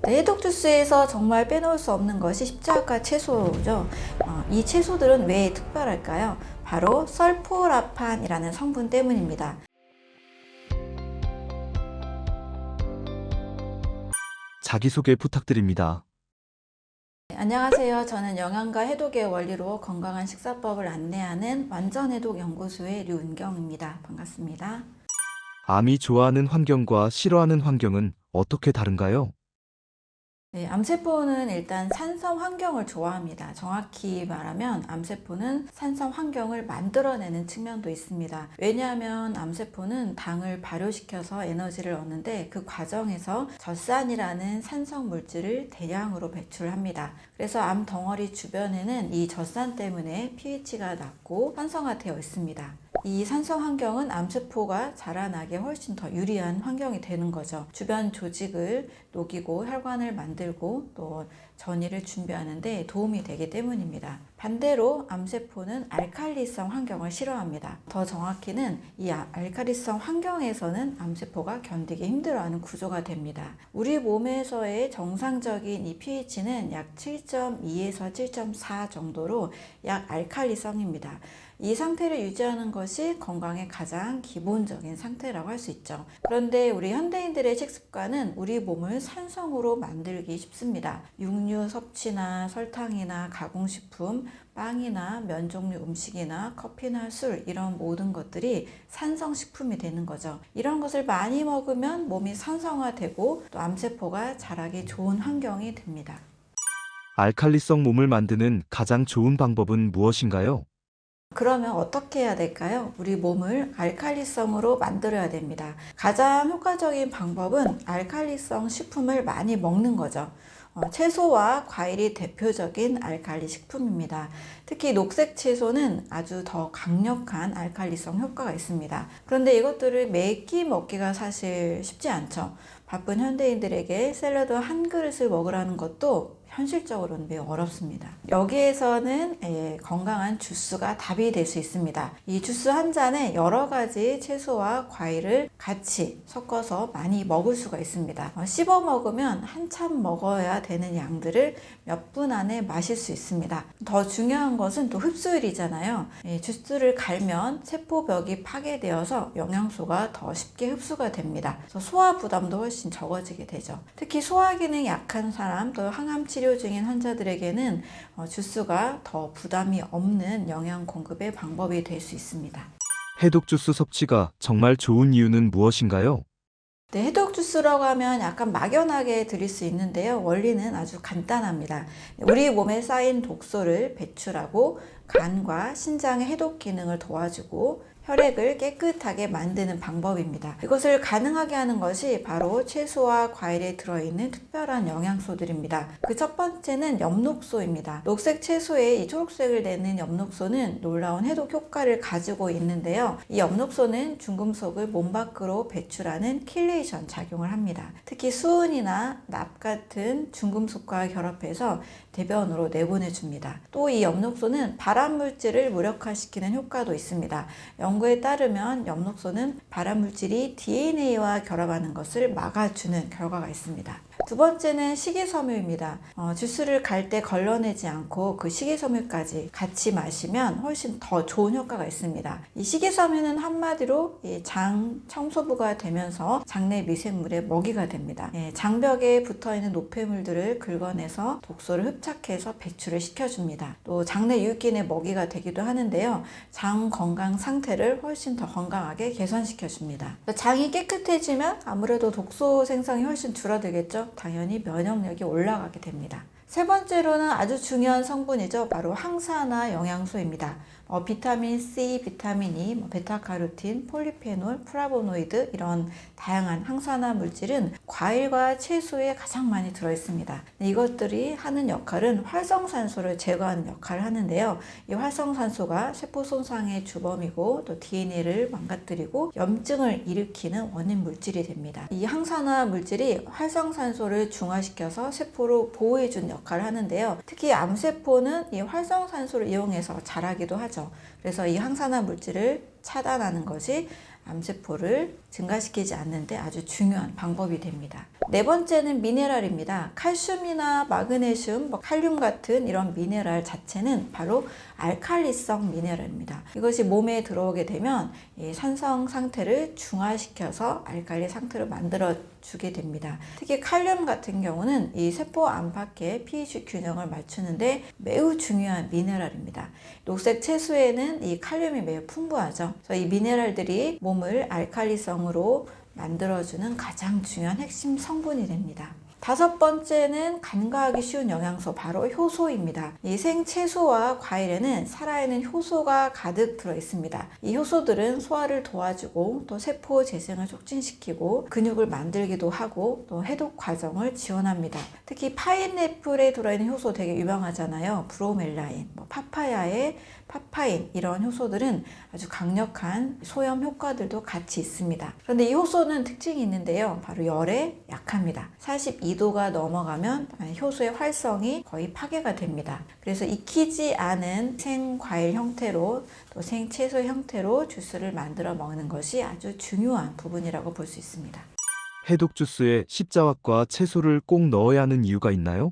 네, 해독 주스에서 정말 빼놓을 수 없는 것이 십자가 채소죠. 이 채소들은 왜 특별할까요? 바로 설포라판이라는 성분 때문입니다. 자기소개 부탁드립니다. 네, 안녕하세요. 저는 영양과 해독의 원리로 건강한 식사법을 안내하는 완전해독 연구소의 류은경입니다. 반갑습니다. 암이 좋아하는 환경과 싫어하는 환경은 어떻게 다른가요? 네, 암세포는 일단 산성 환경을 좋아합니다. 정확히 말하면 암세포는 산성 환경을 만들어내는 측면도 있습니다. 왜냐하면 암세포는 당을 발효시켜서 에너지를 얻는데 그 과정에서 젖산이라는 산성 물질을 대량으로 배출합니다. 그래서 암 덩어리 주변에는 이 젖산 때문에 pH가 낮고 산성화되어 있습니다. 이 산성 환경은 암세포가 자라나게 훨씬 더 유리한 환경이 되는 거죠. 주변 조직을 녹이고 혈관을 만들고 또 전이를 준비하는 데 도움이 되기 때문입니다. 반대로 암세포는 알칼리성 환경을 싫어합니다. 더 정확히는 이 알칼리성 환경에서는 암세포가 견디기 힘들어하는 구조가 됩니다. 우리 몸에서의 정상적인 이 pH는 약 7.2에서 7.4 정도로 약 알칼리성입니다. 이 상태를 유지하는 것이 건강의 가장 기본적인 상태라고 할 수 있죠. 그런데 우리 현대인들의 식습관은 우리 몸을 산성으로 만들기 쉽습니다. 육류 섭취나 설탕이나 가공식품, 빵이나 면 종류 음식이나 커피나 술 이런 모든 것들이 산성식품이 되는 거죠. 이런 것을 많이 먹으면 몸이 산성화되고 또 암세포가 자라기 좋은 환경이 됩니다. 알칼리성 몸을 만드는 가장 좋은 방법은 무엇인가요? 그러면 어떻게 해야 될까요? 우리 몸을 알칼리성으로 만들어야 됩니다. 가장 효과적인 방법은 알칼리성 식품을 많이 먹는 거죠. 채소와 과일이 대표적인 알칼리 식품입니다. 특히 녹색 채소는 아주 더 강력한 알칼리성 효과가 있습니다. 그런데 이것들을 매끼 먹기가 사실 쉽지 않죠. 바쁜 현대인들에게 샐러드 한 그릇을 먹으라는 것도 현실적으로는 매우 어렵습니다. 여기에서는 건강한 주스가 답이 될 수 있습니다. 이 주스 한 잔에 여러 가지 채소와 과일을 같이 섞어서 많이 먹을 수가 있습니다. 씹어 먹으면 한참 먹어야 되는 양들을 몇 분 안에 마실 수 있습니다. 더 중요한 것은 또 흡수율이잖아요. 주스를 갈면 세포벽이 파괴되어서 영양소가 더 쉽게 흡수가 됩니다. 그래서 소화 부담도 훨씬 적어지게 되죠. 특히 소화 기능이 약한 사람, 또 항암 치료 중인 환자들에게는 주스가 더 부담이 없는 영양 공급의 방법이 될 수 있습니다. 해독 주스 섭취가 정말 좋은 이유는 무엇인가요? 네, 해독 주스라고 하면 약간 막연하게 들릴 수 있는데요. 원리는 아주 간단합니다. 우리 몸에 쌓인 독소를 배출하고 간과 신장의 해독 기능을 도와주고 혈액을 깨끗하게 만드는 방법입니다. 이것을 가능하게 하는 것이 바로 채소와 과일에 들어있는 특별한 영양소들입니다. 그 첫 번째는 엽록소입니다. 녹색 채소에 이 초록색을 내는 엽록소는 놀라운 해독 효과를 가지고 있는데요. 이 엽록소는 중금속을 몸 밖으로 배출하는 킬레이션 작용을 합니다. 특히 수은이나 납 같은 중금속과 결합해서 대변으로 내보내줍니다. 또 이 엽록소는 발암물질을 무력화시키는 효과도 있습니다. 연구에 따르면 엽록소는 발암물질이 DNA와 결합하는 것을 막아주는 결과가 있습니다. 두 번째는 식이섬유입니다. 주스를 갈 때 걸러내지 않고 그 식이섬유까지 같이 마시면 훨씬 더 좋은 효과가 있습니다. 이 식이섬유는 한마디로 장 청소부가 되면서 장내 미생물의 먹이가 됩니다. 장벽에 붙어있는 노폐물들을 긁어내서 독소를 흡착해서 배출을 시켜줍니다. 또 장내 유익균의 먹이가 되기도 하는데요. 장 건강 상태를 훨씬 더 건강하게 개선시켜줍니다. 장이 깨끗해지면 아무래도 독소 생성이 훨씬 줄어들겠죠. 당연히 면역력이 올라가게 됩니다. 세 번째로는 아주 중요한 성분이죠. 바로 항산화 영양소입니다. 비타민 C, 비타민 E, 베타카로틴, 폴리페놀, 플라보노이드 이런 다양한 항산화 물질은 과일과 채소에 가장 많이 들어있습니다. 이것들이 하는 역할은 활성산소를 제거하는 역할을 하는데요. 이 활성산소가 세포 손상의 주범이고 또 DNA를 망가뜨리고 염증을 일으키는 원인 물질이 됩니다. 이 항산화 물질이 활성산소를 중화시켜서 세포를 보호해주는 역할을 하는데요. 특히 암세포는 이 활성산소를 이용해서 자라기도 하죠. 그래서 이 항산화 물질을 차단하는 것이 암세포를 증가시키지 않는데 아주 중요한 방법이 됩니다. 네 번째는 미네랄입니다. 칼슘이나 마그네슘, 칼륨 같은 이런 미네랄 자체는 바로 알칼리성 미네랄입니다. 이것이 몸에 들어오게 되면 이 산성 상태를 중화시켜서 알칼리 상태로 만들어 주게 됩니다. 특히 칼륨 같은 경우는 이 세포 안팎의 pH 균형을 맞추는데 매우 중요한 미네랄입니다. 녹색 채소에는 이 칼륨이 매우 풍부하죠. 그래서 이 미네랄들이 몸을 알칼리성으로 만들어주는 가장 중요한 핵심 성분이 됩니다. 다섯 번째는 간과하기 쉬운 영양소, 바로 효소입니다. 이 생채소와 과일에는 살아있는 효소가 가득 들어 있습니다. 이 효소들은 소화를 도와주고 또 세포 재생을 촉진시키고 근육을 만들기도 하고 또 해독 과정을 지원합니다. 특히 파인애플에 들어있는 효소 되게 유명하잖아요. 브로멜라인, 파파야의 파파인, 이런 효소들은 아주 강력한 소염 효과들도 같이 있습니다. 그런데 이 효소는 특징이 있는데요. 바로 열에 약합니다. 42도가 넘어가면 효소의 활성이 거의 파괴가 됩니다. 그래서 익히지 않은 생과일 형태로 또 생채소 형태로 주스를 만들어 먹는 것이 아주 중요한 부분이라고 볼 수 있습니다. 해독 주스에 십자화과 채소를 꼭 넣어야 하는 이유가 있나요?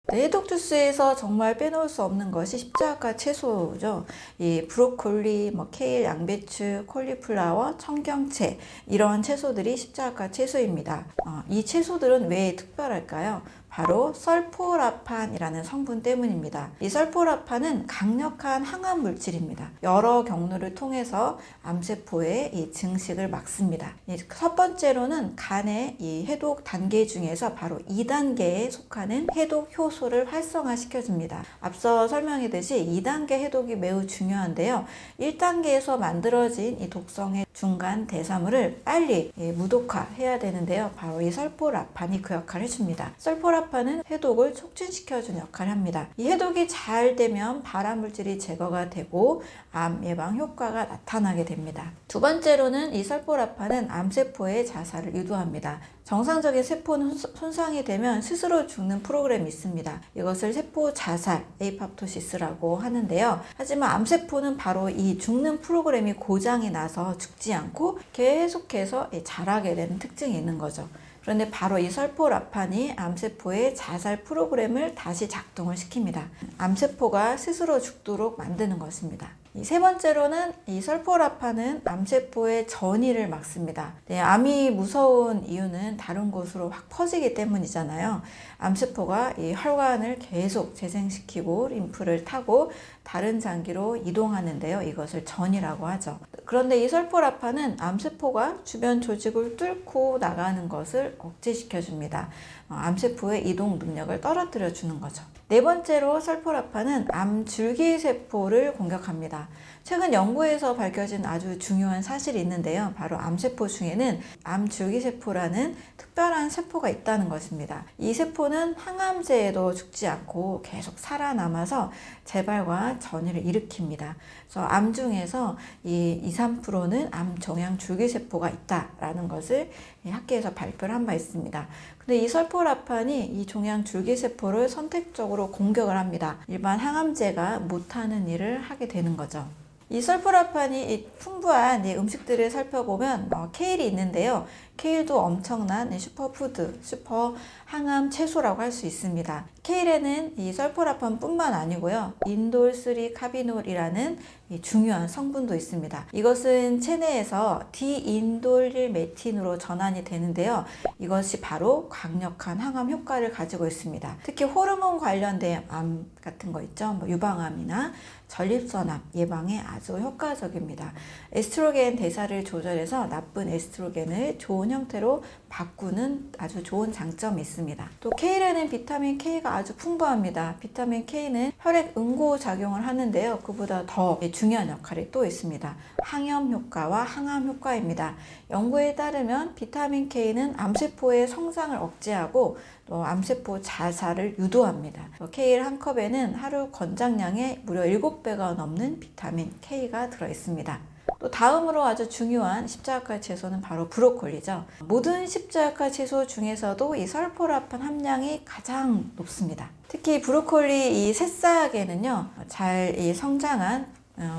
네, 해독 주스에서 정말 빼놓을 수 없는 것이 십자가 채소죠. 이 브로콜리, 케일, 양배추, 콜리플라워, 청경채, 이런 채소들이 십자가 채소입니다. 이 채소들은 왜 특별할까요? 바로 설포라판이라는 성분 때문입니다. 이 설포라판은 강력한 항암 물질입니다. 여러 경로를 통해서 암세포의 이 증식을 막습니다. 첫 번째로는 간의 이 해독 단계 중에서 바로 2단계에 속하는 해독 효소를 활성화시켜줍니다. 앞서 설명했듯이 2단계 해독이 매우 중요한데요. 1단계에서 만들어진 이 독성의 중간 대사물을 빨리 무독화해야 되는데요. 바로 이 설포라판이 그 역할을 해줍니다. 설포라판은 해독을 촉진시켜주는 역할을 합니다. 이 해독이 잘 되면 발암물질이 제거가 되고 암 예방 효과가 나타나게 됩니다. 두 번째로는 이 설포라판은 암세포의 자살을 유도합니다. 정상적인 세포는 손상이 되면 스스로 죽는 프로그램이 있습니다. 이것을 세포 자살, 에이팝토시스라고 하는데요. 하지만 암세포는 바로 이 죽는 프로그램이 고장이 나서 죽지 않고 계속해서 자라게 되는 특징이 있는 거죠. 그런데 바로 이 설포라판이 암세포의 자살 프로그램을 다시 작동을 시킵니다. 암세포가 스스로 죽도록 만드는 것입니다. 세 번째로는 이 설포라판은 암세포의 전이를 막습니다. 암이 무서운 이유는 다른 곳으로 확 퍼지기 때문이잖아요. 암세포가 이 혈관을 계속 재생시키고 림프를 타고 다른 장기로 이동하는데요. 이것을 전이라고 하죠. 그런데 이 설포라판은 암세포가 주변 조직을 뚫고 나가는 것을 억제시켜줍니다. 암세포의 이동 능력을 떨어뜨려 주는 거죠. 네 번째로 설포라판은 암줄기세포를 공격합니다. 최근 연구에서 밝혀진 아주 중요한 사실이 있는데요. 바로 암세포 중에는 암줄기세포라는 특별한 세포가 있다는 것입니다. 이 세포는 항암제에도 죽지 않고 계속 살아남아서 재발과 전이를 일으킵니다. 그래서 암 중에서 이 2~3%는 암종양 줄기세포가 있다라는 것을 학계에서 발표를 한 바 있습니다. 근데 이 설포라판이 이 종양 줄기세포를 선택적으로 공격을 합니다. 일반 항암제가 못하는 일을 하게 되는 거죠. 이 설포라판이 풍부한 음식들을 살펴보면 케일이 있는데요. 케일도 엄청난 슈퍼푸드, 슈퍼 항암 채소라고 할 수 있습니다. 케일에는 이 설포라판 뿐만 아니고요. 인돌3 카비놀이라는 중요한 성분도 있습니다. 이것은 체내에서 디인돌1 메틴으로 전환이 되는데요. 이것이 바로 강력한 항암 효과를 가지고 있습니다. 특히 호르몬 관련된 암 같은 거 있죠. 유방암이나 전립선암 예방에 아주 효과적입니다. 에스트로겐 대사를 조절해서 나쁜 에스트로겐을 좋은 형태로 바꾸는 아주 좋은 장점이 있습니다. 또 케일에는 비타민 K가 아주 풍부합니다. 비타민 K는 혈액 응고 작용을 하는데요. 그보다 더 중요한 역할이 또 있습니다. 항염 효과와 항암 효과입니다. 연구에 따르면 비타민 K는 암세포의 성장을 억제하고 또 암세포 자살을 유도합니다. 케일 한 컵에는 하루 권장량의 무려 7배가 넘는 비타민 K가 들어있습니다. 또 다음으로 아주 중요한 십자가 채소는 바로 브로콜리죠. 모든 십자가 채소 중에서도 이 설포라판 함량이 가장 높습니다. 특히 브로콜리 이 새싹에는요, 잘 성장한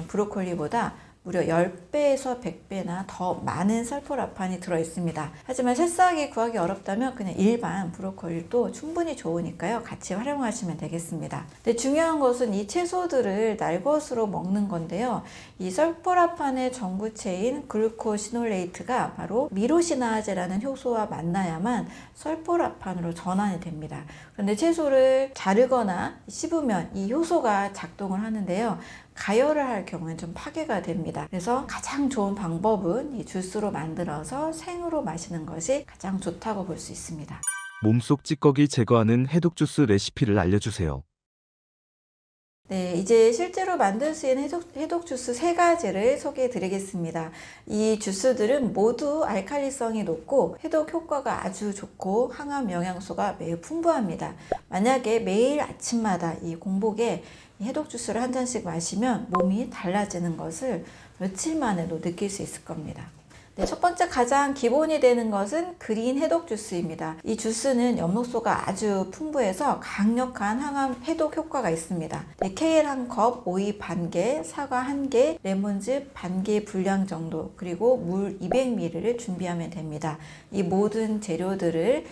브로콜리보다 무려 10배에서 100배나 더 많은 설포라판이 들어있습니다. 하지만 새싹이 구하기 어렵다면 그냥 일반 브로콜리도 충분히 좋으니까요. 같이 활용하시면 되겠습니다. 근데 중요한 것은 이 채소들을 날것으로 먹는 건데요. 이 설포라판의 전구체인 글루코시놀레이트가 바로 미로시나제라는 효소와 만나야만 설포라판으로 전환이 됩니다. 그런데 채소를 자르거나 씹으면 이 효소가 작동을 하는데요. 가열을 할 경우에는 좀 파괴가 됩니다. 그래서 가장 좋은 방법은 이 주스로 만들어서 생으로 마시는 것이 가장 좋다고 볼 수 있습니다. 몸속 찌꺼기 제거하는 해독 주스 레시피를 알려주세요. 네, 이제 실제로 만들 수 있는 해독 주스 3가지를 소개해 드리겠습니다. 이 주스들은 모두 알칼리성이 높고 해독 효과가 아주 좋고 항암 영양소가 매우 풍부합니다. 만약에 매일 아침마다 이 공복에 해독 주스를 한 잔씩 마시면 몸이 달라지는 것을 며칠 만에도 느낄 수 있을 겁니다. 네, 첫 번째 가장 기본이 되는 것은 그린 해독 주스입니다. 이 주스는 엽록소가 아주 풍부해서 강력한 항암 해독 효과가 있습니다. 네, 케일 1컵, 오이 반개, 사과 1개, 레몬즙 반개 분량 정도, 그리고 물 200ml를 준비하면 됩니다. 이 모든 재료들을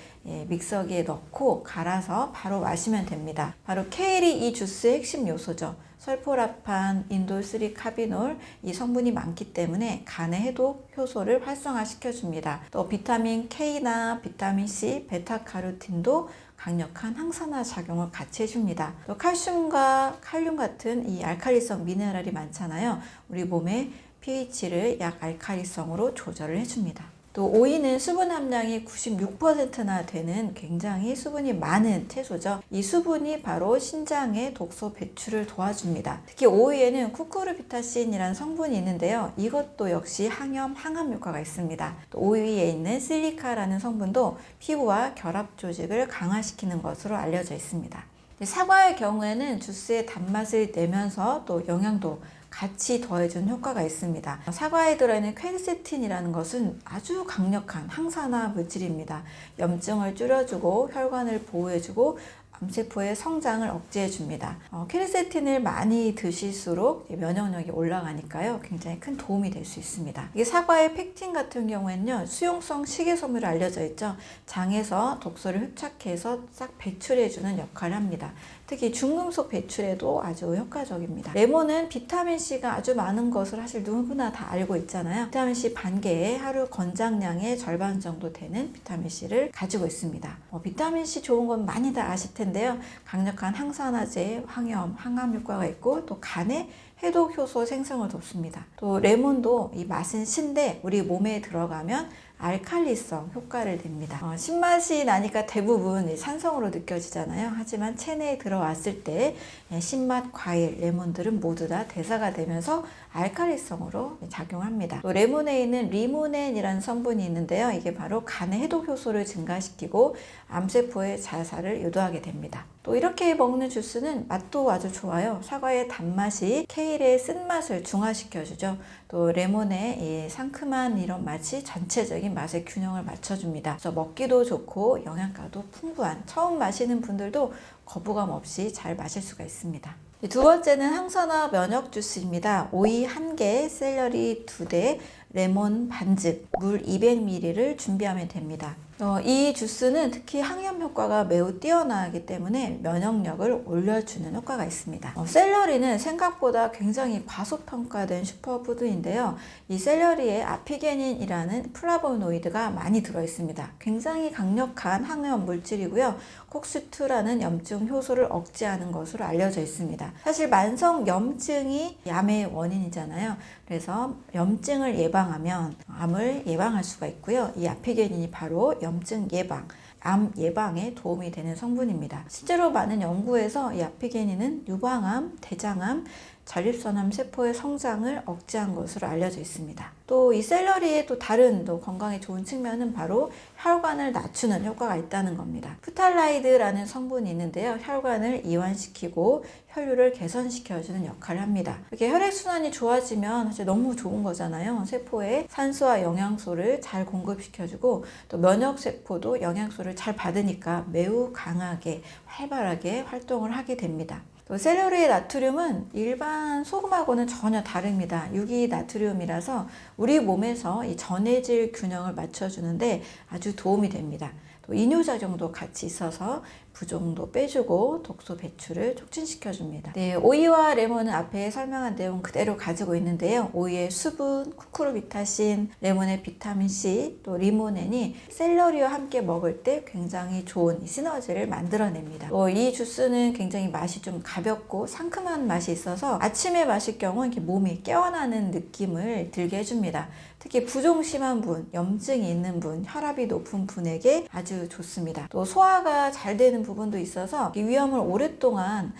믹서기에 넣고 갈아서 바로 마시면 됩니다. 바로 케일이 이 주스의 핵심 요소죠. 설포라판, 인돌3 카비놀 이 성분이 많기 때문에 간의 해독 효소를 활성화시켜줍니다. 또 비타민 K나 비타민 C, 베타카로틴도 강력한 항산화 작용을 같이 해줍니다. 또 칼슘과 칼륨 같은 이 알칼리성 미네랄이 많잖아요. 우리 몸의 pH를 약 알칼리성으로 조절을 해줍니다. 또 오이는 수분 함량이 96%나 되는 굉장히 수분이 많은 채소죠. 이 수분이 바로 신장의 독소 배출을 도와줍니다. 특히 오이에는 쿠쿠르비타신이라는 성분이 있는데요. 이것도 역시 항염, 항암 효과가 있습니다. 또 오이에 있는 실리카라는 성분도 피부와 결합 조직을 강화시키는 것으로 알려져 있습니다. 사과의 경우에는 주스의 단맛을 내면서 또 영양도 같이 더해준 효과가 있습니다. 사과에 들어있는 퀘르세틴이라는 것은 아주 강력한 항산화 물질입니다. 염증을 줄여주고 혈관을 보호해주고 암세포의 성장을 억제해줍니다. 퀘르세틴을 많이 드실수록 면역력이 올라가니까요. 굉장히 큰 도움이 될 수 있습니다. 이게 사과의 펙틴 같은 경우에는요. 수용성 식이섬유로 알려져 있죠. 장에서 독소를 흡착해서 싹 배출해주는 역할을 합니다. 특히 중금속 배출에도 아주 효과적입니다. 레몬은 비타민C가 아주 많은 것을 사실 누구나 다 알고 있잖아요. 비타민C 반개에 하루 권장량의 절반 정도 되는 비타민C를 가지고 있습니다. 비타민C 좋은 건 많이 다 아실 텐데요. 강력한 항산화제, 항염, 항암 효과가 있고 또 간에 해독 효소 생성을 돕습니다. 또 레몬도 이 맛은 신데 우리 몸에 들어가면 알칼리성 효과를 냅니다. 신맛이 나니까 대부분 산성으로 느껴지잖아요. 하지만 체내에 들어왔을 때 신맛 과일, 레몬들은 모두 다 대사가 되면서 알칼리성으로 작용합니다. 또 레몬에 있는 리모넨이라는 성분이 있는데요. 이게 바로 간의 해독 효소를 증가시키고 암세포의 자살을 유도하게 됩니다. 또 이렇게 먹는 주스는 맛도 아주 좋아요. 사과의 단맛이 케일의 쓴맛을 중화시켜주죠. 또 레몬의 이 상큼한 이런 맛이 전체적인 맛의 균형을 맞춰줍니다. 그래서 먹기도 좋고 영양가도 풍부한 처음 마시는 분들도 거부감 없이 잘 마실 수가 있습니다. 두 번째는 항산화 면역 주스입니다. 오이 1개, 샐러리 2대, 레몬 반즙, 물 200ml를 준비하면 됩니다. 이 주스는 특히 항염 효과가 매우 뛰어나기 때문에 면역력을 올려주는 효과가 있습니다. 샐러리는 생각보다 굉장히 과소평가된 슈퍼푸드인데요. 이 샐러리에 아피게닌이라는 플라보노이드가 많이 들어있습니다. 굉장히 강력한 항염 물질이고요. 콕스2라는 염증 효소를 억제하는 것으로 알려져 있습니다. 사실 만성 염증이 암의 원인이잖아요. 그래서 염증을 예방하면 암을 예방할 수가 있고요. 이 아피게닌이 바로 염증 예방, 암 예방에 도움이 되는 성분입니다. 실제로 많은 연구에서 이 아피게닌은 유방암, 대장암, 전립선암 세포의 성장을 억제한 것으로 알려져 있습니다. 또 이 샐러리의 또 다른 또 건강에 좋은 측면은 바로 혈관을 낮추는 효과가 있다는 겁니다. 프탈라이드라는 성분이 있는데요. 혈관을 이완시키고 혈류를 개선시켜주는 역할을 합니다. 이렇게 혈액순환이 좋아지면 사실 너무 좋은 거잖아요. 세포에 산소와 영양소를 잘 공급시켜주고 또 면역세포도 영양소를 잘 받으니까 매우 강하게 활발하게 활동을 하게 됩니다. 또 샐러리의 나트륨은 일반 소금하고는 전혀 다릅니다. 유기나트륨이라서 우리 몸에서 이 전해질 균형을 맞춰주는데 아주 도움이 됩니다. 또 이뇨작용도 같이 있어서 부종도 빼주고 독소 배출을 촉진시켜줍니다. 네, 오이와 레몬은 앞에 설명한 내용 그대로 가지고 있는데요. 오이의 수분, 쿠쿠르비타신, 레몬의 비타민C, 또 리모넨이 샐러리와 함께 먹을 때 굉장히 좋은 시너지를 만들어냅니다. 또 이 주스는 굉장히 맛이 좀 가볍고 상큼한 맛이 있어서 아침에 마실 경우 이렇게 몸이 깨어나는 느낌을 들게 해줍니다. 특히 부종 심한 분, 염증이 있는 분, 혈압이 높은 분에게 아주 좋습니다. 또 소화가 잘 되는 부분도 있어서 이 위험을 오랫동안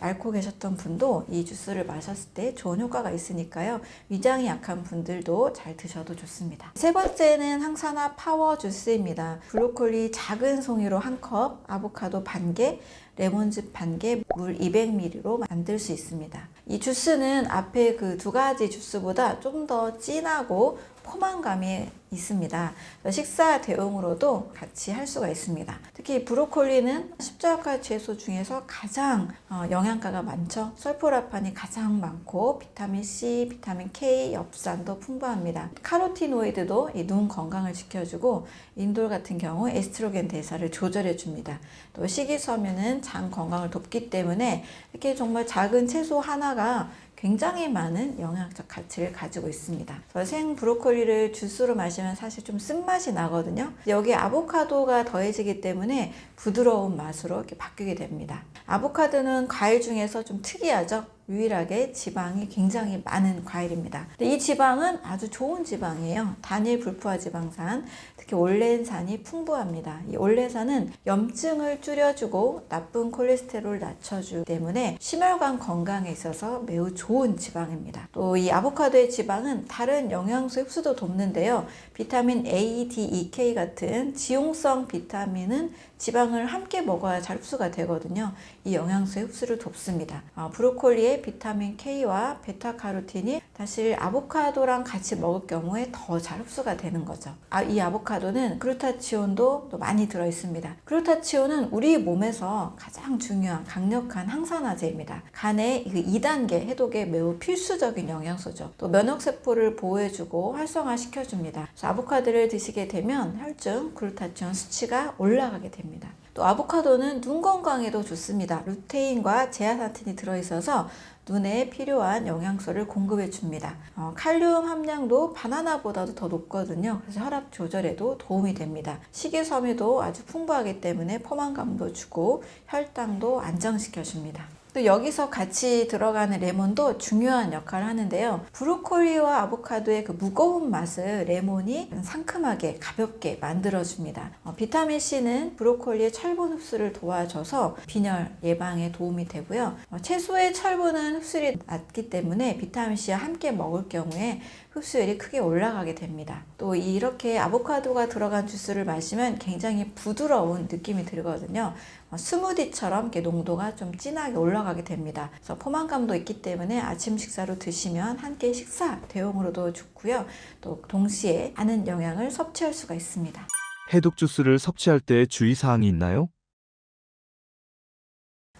앓고 계셨던 분도 이 주스를 마셨을 때 좋은 효과가 있으니까요. 위장이 약한 분들도 잘 드셔도 좋습니다. 세 번째는 항산화 파워 주스입니다. 브로콜리 작은 송이로 1컵, 아보카도 반개, 레몬즙 반개, 물 200ml로 만들 수 있습니다. 이 주스는 앞에 그 두 가지 주스보다 좀 더 진하고 포만감이 있습니다. 식사 대용으로도 같이 할 수가 있습니다. 특히 브로콜리는 십자가 채소 중에서 가장 영양가가 많죠. 설포라판이 가장 많고 비타민 C, 비타민 K, 엽산도 풍부합니다. 카로티노이드도 이 눈 건강을 지켜주고 인돌 같은 경우 에스트로겐 대사를 조절해 줍니다. 또 식이섬유는 장 건강을 돕기 때문에 이렇게 정말 작은 채소 하나가 굉장히 많은 영양적 가치를 가지고 있습니다. 생 브로콜리를 주스로 마시면 사실 좀 쓴맛이 나거든요. 여기에 아보카도가 더해지기 때문에 부드러운 맛으로 이렇게 바뀌게 됩니다. 아보카도는 과일 중에서 좀 특이하죠. 유일하게 지방이 굉장히 많은 과일입니다. 근데 이 지방은 아주 좋은 지방이에요. 단일 불포화 지방산, 특히 올레인산이 풍부합니다. 이 올레산은 염증을 줄여주고 나쁜 콜레스테롤을 낮춰주기 때문에 심혈관 건강에 있어서 매우 좋은 지방입니다. 또 이 아보카도의 지방은 다른 영양소 흡수도 돕는데요. 비타민 A, D, E, K 같은 지용성 비타민은 지방을 함께 먹어야 잘 흡수가 되거든요. 이 영양소의 흡수를 돕습니다. 브로콜리의 비타민 K와 베타카로틴이 사실 아보카도랑 같이 먹을 경우에 더 잘 흡수가 되는 거죠. 이 아보카도는 글루타치온도 또 많이 들어있습니다. 글루타치온은 우리 몸에서 가장 중요한 강력한 항산화제입니다. 간의 2단계 해독에 매우 필수적인 영양소죠. 또 면역세포를 보호해주고 활성화시켜줍니다. 그래서 아보카도를 드시게 되면 혈중 글루타치온 수치가 올라가게 됩니다. 또 아보카도는 눈 건강에도 좋습니다. 루테인과 제아산틴이 들어있어서 눈에 필요한 영양소를 공급해 줍니다. 칼륨 함량도 바나나보다도 더 높거든요. 그래서 혈압 조절에도 도움이 됩니다. 식이섬유도 아주 풍부하기 때문에 포만감도 주고 혈당도 안정시켜 줍니다. 또 여기서 같이 들어가는 레몬도 중요한 역할을 하는데요. 브로콜리와 아보카도의 그 무거운 맛을 레몬이 상큼하게 가볍게 만들어줍니다. 비타민C는 브로콜리의 철분 흡수를 도와줘서 빈혈 예방에 도움이 되고요. 채소의 철분은 흡수율이 낮기 때문에 비타민C와 함께 먹을 경우에 흡수율이 크게 올라가게 됩니다. 또 이렇게 아보카도가 들어간 주스를 마시면 굉장히 부드러운 느낌이 들거든요. 스무디처럼 이렇게 농도가 좀 진하게 올라가게 됩니다. 그래서 포만감도 있기 때문에 아침 식사로 드시면 한 끼 식사 대용으로도 좋고요. 또 동시에 많은 영양을 섭취할 수가 있습니다. 해독 주스를 섭취할 때 주의사항이 있나요?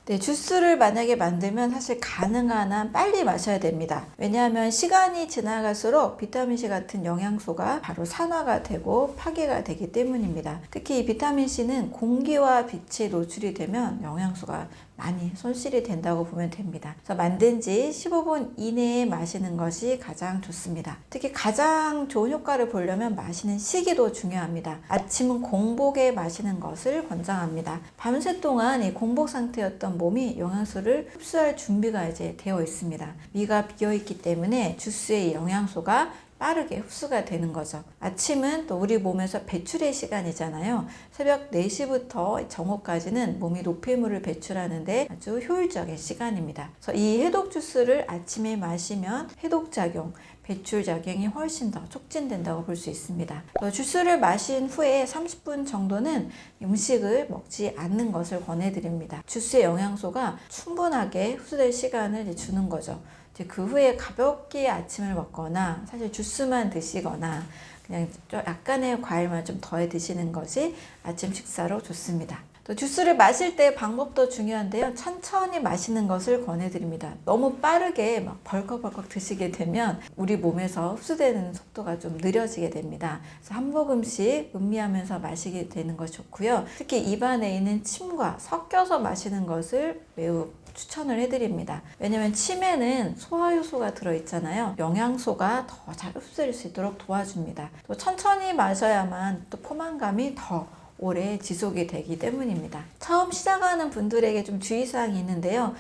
네, 주스를 만약에 만들면 사실 가능한 한 빨리 마셔야 됩니다. 왜냐하면 시간이 지나갈수록 비타민C 같은 영양소가 바로 산화가 되고 파괴가 되기 때문입니다. 특히 이 비타민C는 공기와 빛에 노출이 되면 영양소가 많이 손실이 된다고 보면 됩니다. 그래서 만든 지 15분 이내에 마시는 것이 가장 좋습니다. 특히 가장 좋은 효과를 보려면 마시는 시기도 중요합니다. 아침은 공복에 마시는 것을 권장합니다. 밤새 동안 이 공복 상태였던 몸이 영양소를 흡수할 준비가 이제 되어 있습니다. 위가 비어 있기 때문에 주스의 영양소가 빠르게 흡수가 되는 거죠. 아침은 또 우리 몸에서 배출의 시간이잖아요. 새벽 4시부터 정오까지는 몸이 노폐물을 배출하는데 아주 효율적인 시간입니다. 그래서 이 해독 주스를 아침에 마시면 해독작용, 배출작용이 훨씬 더 촉진된다고 볼 수 있습니다. 주스를 마신 후에 30분 정도는 음식을 먹지 않는 것을 권해드립니다. 주스의 영양소가 충분하게 흡수될 시간을 주는 거죠. 그 후에 가볍게 아침을 먹거나 사실 주스만 드시거나 그냥 좀 약간의 과일만 좀 더해 드시는 것이 아침 식사로 좋습니다. 또 주스를 마실 때 방법도 중요한데요. 천천히 마시는 것을 권해드립니다. 너무 빠르게 막 벌컥벌컥 드시게 되면 우리 몸에서 흡수되는 속도가 좀 느려지게 됩니다. 그래서 한 모금씩 음미하면서 마시게 되는 것이 좋고요. 특히 입안에 있는 침과 섞여서 마시는 것을 매우 추천을 해드립니다. 왜냐면 침에는 소화효소가 들어있잖아요. 영양소가 더 잘 흡수될 수 있도록 도와줍니다. 또 천천히 마셔야만 또 포만감이 더 오래 지속이 되기 때문입니다. 처음 시작하는 분들에게 좀 주의사항이 있는데요.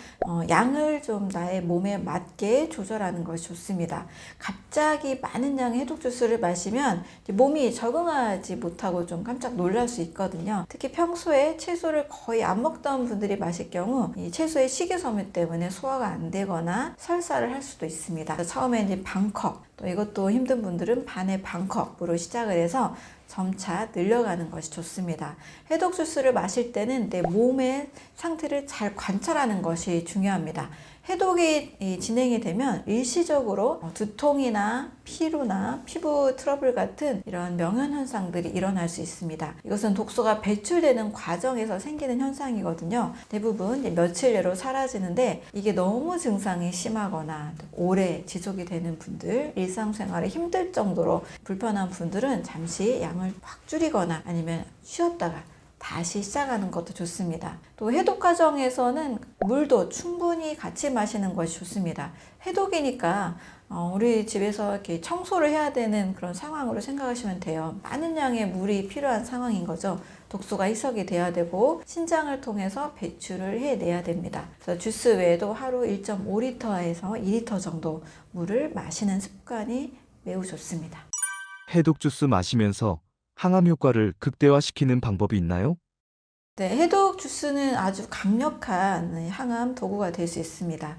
양을 좀 나의 몸에 맞게 조절하는 것이 좋습니다. 갑자기 많은 양의 해독 주스를 마시면 몸이 적응하지 못하고 좀 깜짝 놀랄 수 있거든요. 특히 평소에 채소를 거의 안 먹던 분들이 마실 경우 이 채소의 식이섬유 때문에 소화가 안 되거나 설사를 할 수도 있습니다. 처음에 이제 반컵, 또 이것도 힘든 분들은 반의 반컵으로 시작을 해서 점차 늘려가는 것이 좋습니다. 해독 주스를 마실 때는 내 몸의 상태를 잘 관찰하는 것이 중요합니다. 해독이 진행이 되면 일시적으로 두통이나 피로나 피부 트러블 같은 이런 명현 현상들이 일어날 수 있습니다. 이것은 독소가 배출되는 과정에서 생기는 현상이거든요. 대부분 며칠 내로 사라지는데 이게 너무 증상이 심하거나 오래 지속이 되는 분들, 일상생활에 힘들 정도로 불편한 분들은 잠시 양을 확 줄이거나 아니면 쉬었다가 다시 시작하는 것도 좋습니다. 또 해독 과정에서는 물도 충분히 같이 마시는 것이 좋습니다. 해독이니까 우리 집에서 이렇게 청소를 해야 되는 그런 상황으로 생각하시면 돼요. 많은 양의 물이 필요한 상황인 거죠. 독소가 희석이 돼야 되고 신장을 통해서 배출을 해내야 됩니다. 그래서 주스 외에도 하루 1.5리터에서 2리터 정도 물을 마시는 습관이 매우 좋습니다. 해독 주스 마시면서 항암 효과를 극대화시키는 방법이 있나요? 네, 해독 주스는 아주 강력한 항암 도구가 될 수 있습니다.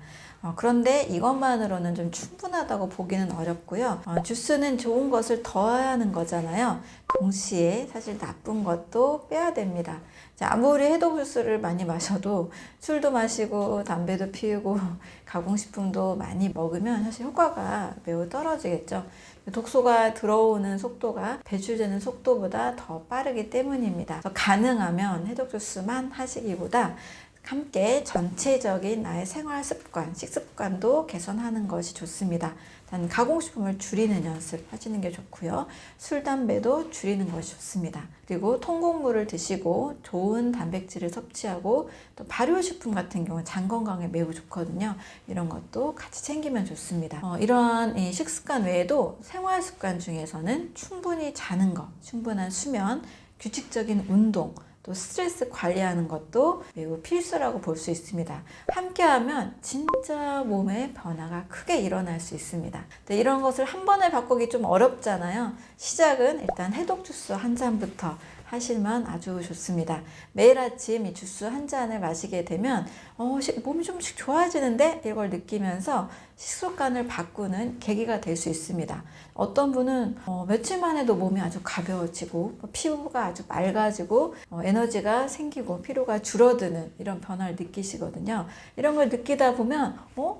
그런데 이것만으로는 좀 충분하다고 보기는 어렵고요. 주스는 좋은 것을 더하는 거잖아요. 동시에 사실 나쁜 것도 빼야 됩니다. 아무리 해독 주스를 많이 마셔도 술도 마시고 담배도 피우고 가공식품도 많이 먹으면 사실 효과가 매우 떨어지겠죠. 독소가 들어오는 속도가 배출되는 속도보다 더 빠르기 때문입니다. 그래서 가능하면 해독 주스만 하시기보다 함께 전체적인 나의 생활 습관, 식습관도 개선하는 것이 좋습니다. 단 가공식품을 줄이는 연습 하시는 게 좋고요. 술, 담배도 줄이는 것이 좋습니다. 그리고 통곡물을 드시고 좋은 단백질을 섭취하고 또 발효식품 같은 경우는 장 건강에 매우 좋거든요. 이런 것도 같이 챙기면 좋습니다. 이러한 이 식습관 외에도 생활 습관 중에서는 충분히 자는 것, 충분한 수면, 규칙적인 운동, 또 스트레스 관리하는 것도 매우 필수라고 볼 수 있습니다. 함께하면 진짜 몸의 변화가 크게 일어날 수 있습니다. 근데 이런 것을 한 번에 바꾸기 좀 어렵잖아요. 시작은 일단 해독 주스 한 잔부터 하시면 아주 좋습니다. 매일 아침 이 주스 한 잔을 마시게 되면 몸이 좀씩 좋아지는데 이걸 느끼면서 식습관을 바꾸는 계기가 될 수 있습니다. 어떤 분은 며칠만 해도 몸이 아주 가벼워지고 피부가 아주 맑아지고 에너지가 생기고 피로가 줄어드는 이런 변화를 느끼시거든요. 이런 걸 느끼다 보면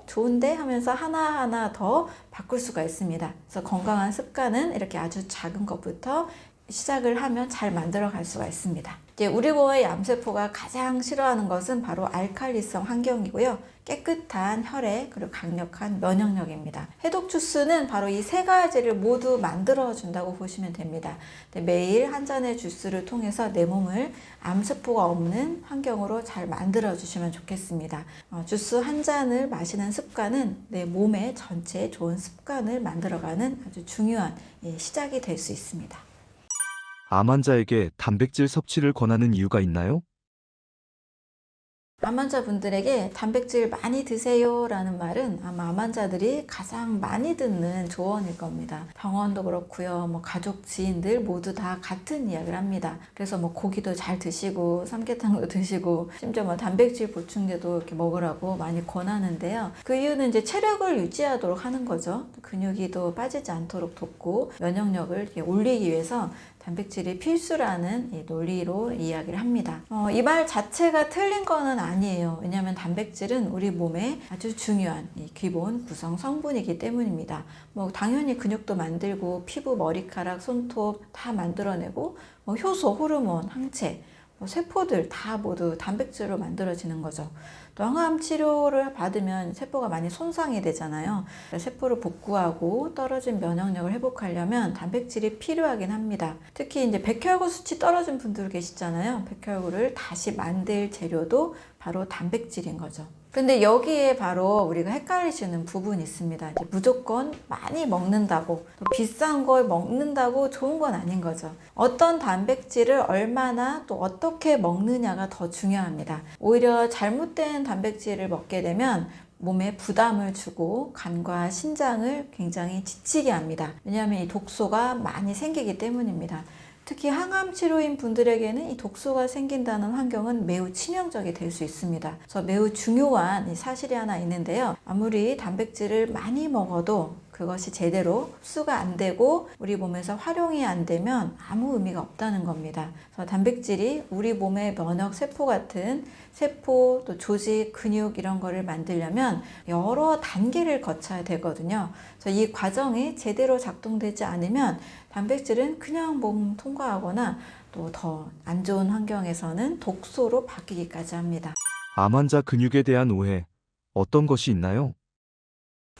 좋은데 하면서 하나하나 더 바꿀 수가 있습니다. 그래서 건강한 습관은 이렇게 아주 작은 것부터 시작을 하면 잘 만들어 갈 수가 있습니다. 이제 우리 몸의 암세포가 가장 싫어하는 것은 바로 알칼리성 환경이고요. 깨끗한 혈액 그리고 강력한 면역력입니다. 해독 주스는 바로 이 세 가지를 모두 만들어 준다고 보시면 됩니다. 매일 한 잔의 주스를 통해서 내 몸을 암세포가 없는 환경으로 잘 만들어 주시면 좋겠습니다. 주스 한 잔을 마시는 습관은 내 몸의 전체 좋은 습관을 만들어가는 아주 중요한 시작이 될 수 있습니다. 암 환자에게 단백질 섭취를 권하는 이유가 있나요? 암 환자분들에게 단백질 많이 드세요 라는 말은 아마 암 환자들이 가장 많이 듣는 조언일 겁니다. 병원도 그렇고요. 가족, 지인들 모두 다 같은 이야기를 합니다. 그래서 고기도 잘 드시고 삼계탕도 드시고 심지어 단백질 보충제도 이렇게 먹으라고 많이 권하는데요. 그 이유는 이제 체력을 유지하도록 하는 거죠. 근육이 또 빠지지 않도록 돕고 면역력을 이렇게 올리기 위해서 단백질이 필수라는 이 논리로 이야기를 합니다. 이 말 자체가 틀린 거는 아니에요. 왜냐하면 단백질은 우리 몸에 아주 중요한 이 기본 구성 성분이기 때문입니다. 당연히 근육도 만들고 피부, 머리카락, 손톱 다 만들어내고 효소, 호르몬, 항체 세포들 다 모두 단백질로 만들어지는 거죠. 또 항암 치료를 받으면 세포가 많이 손상이 되잖아요. 세포를 복구하고 떨어진 면역력을 회복하려면 단백질이 필요하긴 합니다. 특히 이제 백혈구 수치 떨어진 분들 계시잖아요. 백혈구를 다시 만들 재료도 바로 단백질인 거죠. 근데 여기에 바로 우리가 헷갈리시는 부분이 있습니다. 이제 무조건 많이 먹는다고, 또 비싼 걸 먹는다고 좋은 건 아닌 거죠. 어떤 단백질을 얼마나 또 어떻게 먹느냐가 더 중요합니다. 오히려 잘못된 단백질을 먹게 되면 몸에 부담을 주고 간과 신장을 굉장히 지치게 합니다. 왜냐하면 이 독소가 많이 생기기 때문입니다. 특히 항암 치료인 분들에게는 이 독소가 생긴다는 환경은 매우 치명적이 될 수 있습니다. 그래서 매우 중요한 사실이 하나 있는데요. 아무리 단백질을 많이 먹어도 그것이 제대로 흡수가 안 되고 우리 몸에서 활용이 안 되면 아무 의미가 없다는 겁니다. 그래서 단백질이 우리 몸의 면역 세포 같은 세포, 또 조직, 근육 이런 거를 만들려면 여러 단계를 거쳐야 되거든요. 그래서 이 과정이 제대로 작동되지 않으면 단백질은 그냥 몸 통과하거나 또 더 안 좋은 환경에서는 독소로 바뀌기까지 합니다. 암 환자 근육에 대한 오해, 어떤 것이 있나요?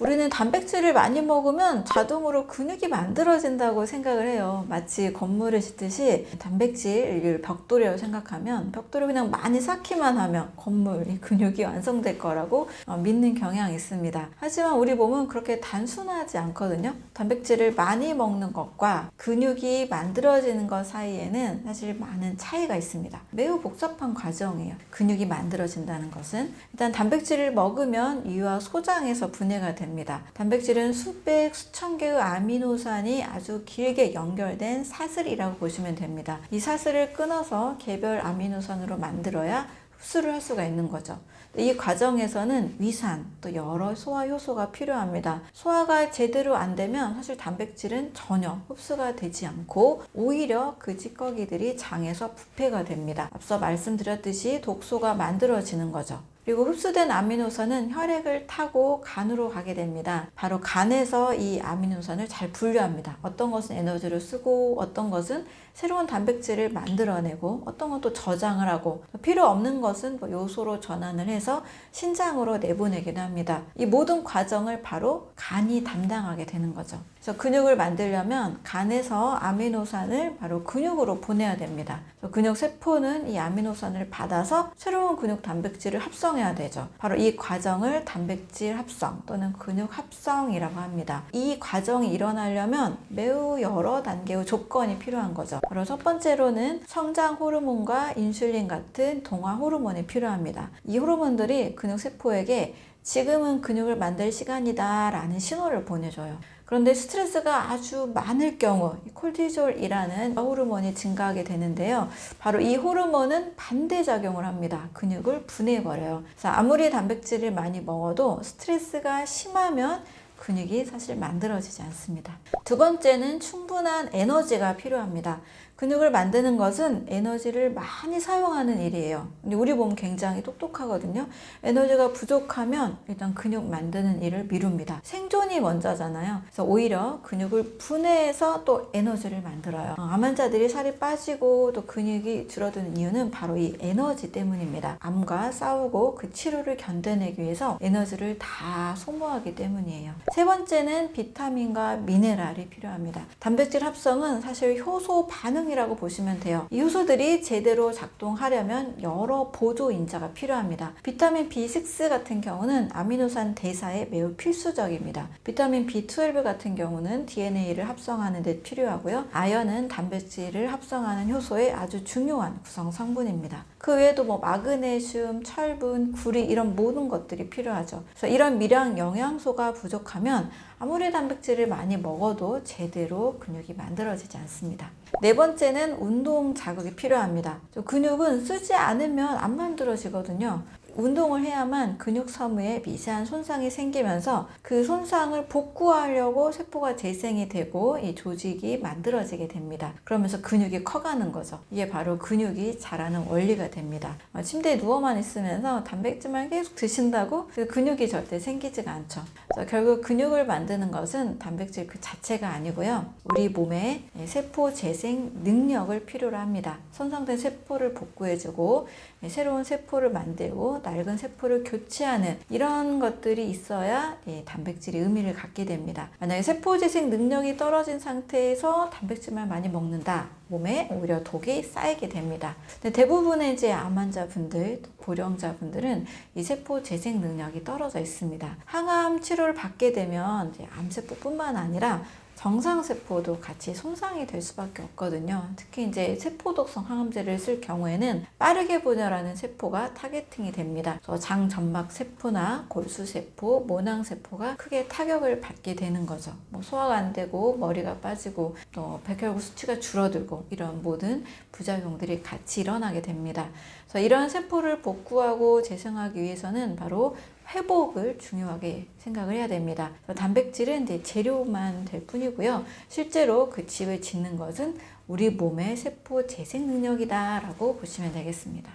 우리는 단백질을 많이 먹으면 자동으로 근육이 만들어진다고 생각을 해요. 마치 건물을 짓듯이 단백질을 벽돌이라고 생각하면 벽돌을 그냥 많이 쌓기만 하면 건물, 근육이 완성될 거라고 믿는 경향이 있습니다. 하지만 우리 몸은 그렇게 단순하지 않거든요. 단백질을 많이 먹는 것과 근육이 만들어지는 것 사이에는 사실 많은 차이가 있습니다. 매우 복잡한 과정이에요. 근육이 만들어진다는 것은 일단 단백질을 먹으면 이와 소장에서 분해가 됩니다. 단백질은 수백, 수천 개의 아미노산이 아주 길게 연결된 사슬이라고 보시면 됩니다. 이 사슬을 끊어서 개별 아미노산으로 만들어야 흡수를 할 수가 있는 거죠. 이 과정에서는 위산, 또 여러 소화 효소가 필요합니다. 소화가 제대로 안 되면 사실 단백질은 전혀 흡수가 되지 않고 오히려 그 찌꺼기들이 장에서 부패가 됩니다. 앞서 말씀드렸듯이 독소가 만들어지는 거죠. 그리고 흡수된 아미노산은 혈액을 타고 간으로 가게 됩니다. 바로 간에서 이 아미노산을 잘 분류합니다. 어떤 것은 에너지를 쓰고 어떤 것은 새로운 단백질을 만들어내고 어떤 것도 저장을 하고 필요 없는 것은 요소로 전환을 해서 신장으로 내보내기도 합니다. 이 모든 과정을 바로 간이 담당하게 되는 거죠. 그래서 근육을 만들려면 간에서 아미노산을 바로 근육으로 보내야 됩니다. 그래서 근육 세포는 이 아미노산을 받아서 새로운 근육 단백질을 합성해야 되죠. 바로 이 과정을 단백질 합성 또는 근육 합성이라고 합니다. 이 과정이 일어나려면 매우 여러 단계의 조건이 필요한 거죠. 바로 첫 번째로는 성장 호르몬과 인슐린 같은 동화 호르몬이 필요합니다. 이 호르몬들이 근육 세포에게 지금은 근육을 만들 시간이다 라는 신호를 보내줘요. 그런데 스트레스가 아주 많을 경우 콜티졸이라는 호르몬이 증가하게 되는데요. 바로 이 호르몬은 반대작용을 합니다. 근육을 분해해버려요. 그래서 아무리 단백질을 많이 먹어도 스트레스가 심하면 근육이 사실 만들어지지 않습니다. 두 번째는 충분한 에너지가 필요합니다. 근육을 만드는 것은 에너지를 많이 사용하는 일이에요. 근데 우리 몸 굉장히 똑똑하거든요. 에너지가 부족하면 일단 근육 만드는 일을 미룹니다. 생존이 먼저잖아요. 그래서 오히려 근육을 분해해서 또 에너지를 만들어요. 암 환자들이 살이 빠지고 또 근육이 줄어드는 이유는 바로 이 에너지 때문입니다. 암과 싸우고 그 치료를 견뎌내기 위해서 에너지를 다 소모하기 때문이에요. 세 번째는 비타민과 미네랄이 필요합니다. 단백질 합성은 사실 효소 반응이라고 보시면 돼요. 이 효소들이 제대로 작동하려면 여러 보조 인자가 필요합니다. 비타민 B6 같은 경우는 아미노산 대사에 매우 필수적입니다. 비타민 B12 같은 경우는 DNA를 합성하는 데 필요하고요. 아연은 단백질을 합성하는 효소의 아주 중요한 구성 성분입니다. 그 외에도 마그네슘, 철분, 구리 이런 모든 것들이 필요하죠. 그래서 이런 미량 영양소가 부족하면 아무리 단백질을 많이 먹어도 제대로 근육이 만들어지지 않습니다. 네 번째는 운동 자극이 필요합니다. 근육은 쓰지 않으면 안 만들어지거든요. 운동을 해야만 근육 섬유에 미세한 손상이 생기면서 그 손상을 복구하려고 세포가 재생이 되고 이 조직이 만들어지게 됩니다. 그러면서 근육이 커가는 거죠. 이게 바로 근육이 자라는 원리가 됩니다. 침대에 누워만 있으면서 단백질만 계속 드신다고 그 근육이 절대 생기지가 않죠. 그래서 결국 근육을 만드는 것은 단백질 그 자체가 아니고요. 우리 몸에 세포 재생 능력을 필요로 합니다. 손상된 세포를 복구해주고 새로운 세포를 만들고 낡은 세포를 교체하는 이런 것들이 있어야 단백질이 의미를 갖게 됩니다. 만약에 세포 재생 능력이 떨어진 상태에서 단백질만 많이 먹는다. 몸에 오히려 독이 쌓이게 됩니다. 근데 대부분의 이제 암 환자분들, 고령자분들은 이 세포 재생 능력이 떨어져 있습니다. 항암 치료를 받게 되면 이제 암세포뿐만 아니라 정상세포도 같이 손상이 될 수밖에 없거든요. 특히 이제 세포독성 항암제를 쓸 경우에는 빠르게 분열하는 세포가 타겟팅이 됩니다. 그래서 장점막 세포나 골수세포, 모낭세포가 크게 타격을 받게 되는 거죠. 소화가 안 되고 머리가 빠지고 또 백혈구 수치가 줄어들고 이런 모든 부작용들이 같이 일어나게 됩니다. 그래서 이런 세포를 복구하고 재생하기 위해서는 바로 회복을 중요하게 생각을 해야 됩니다. 단백질은 이제 재료만 될 뿐이고요. 실제로 그 집을 짓는 것은 우리 몸의 세포 재생 능력이다 라고 보시면 되겠습니다.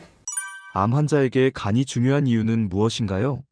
암 환자에게 간이 중요한 이유는 무엇인가요?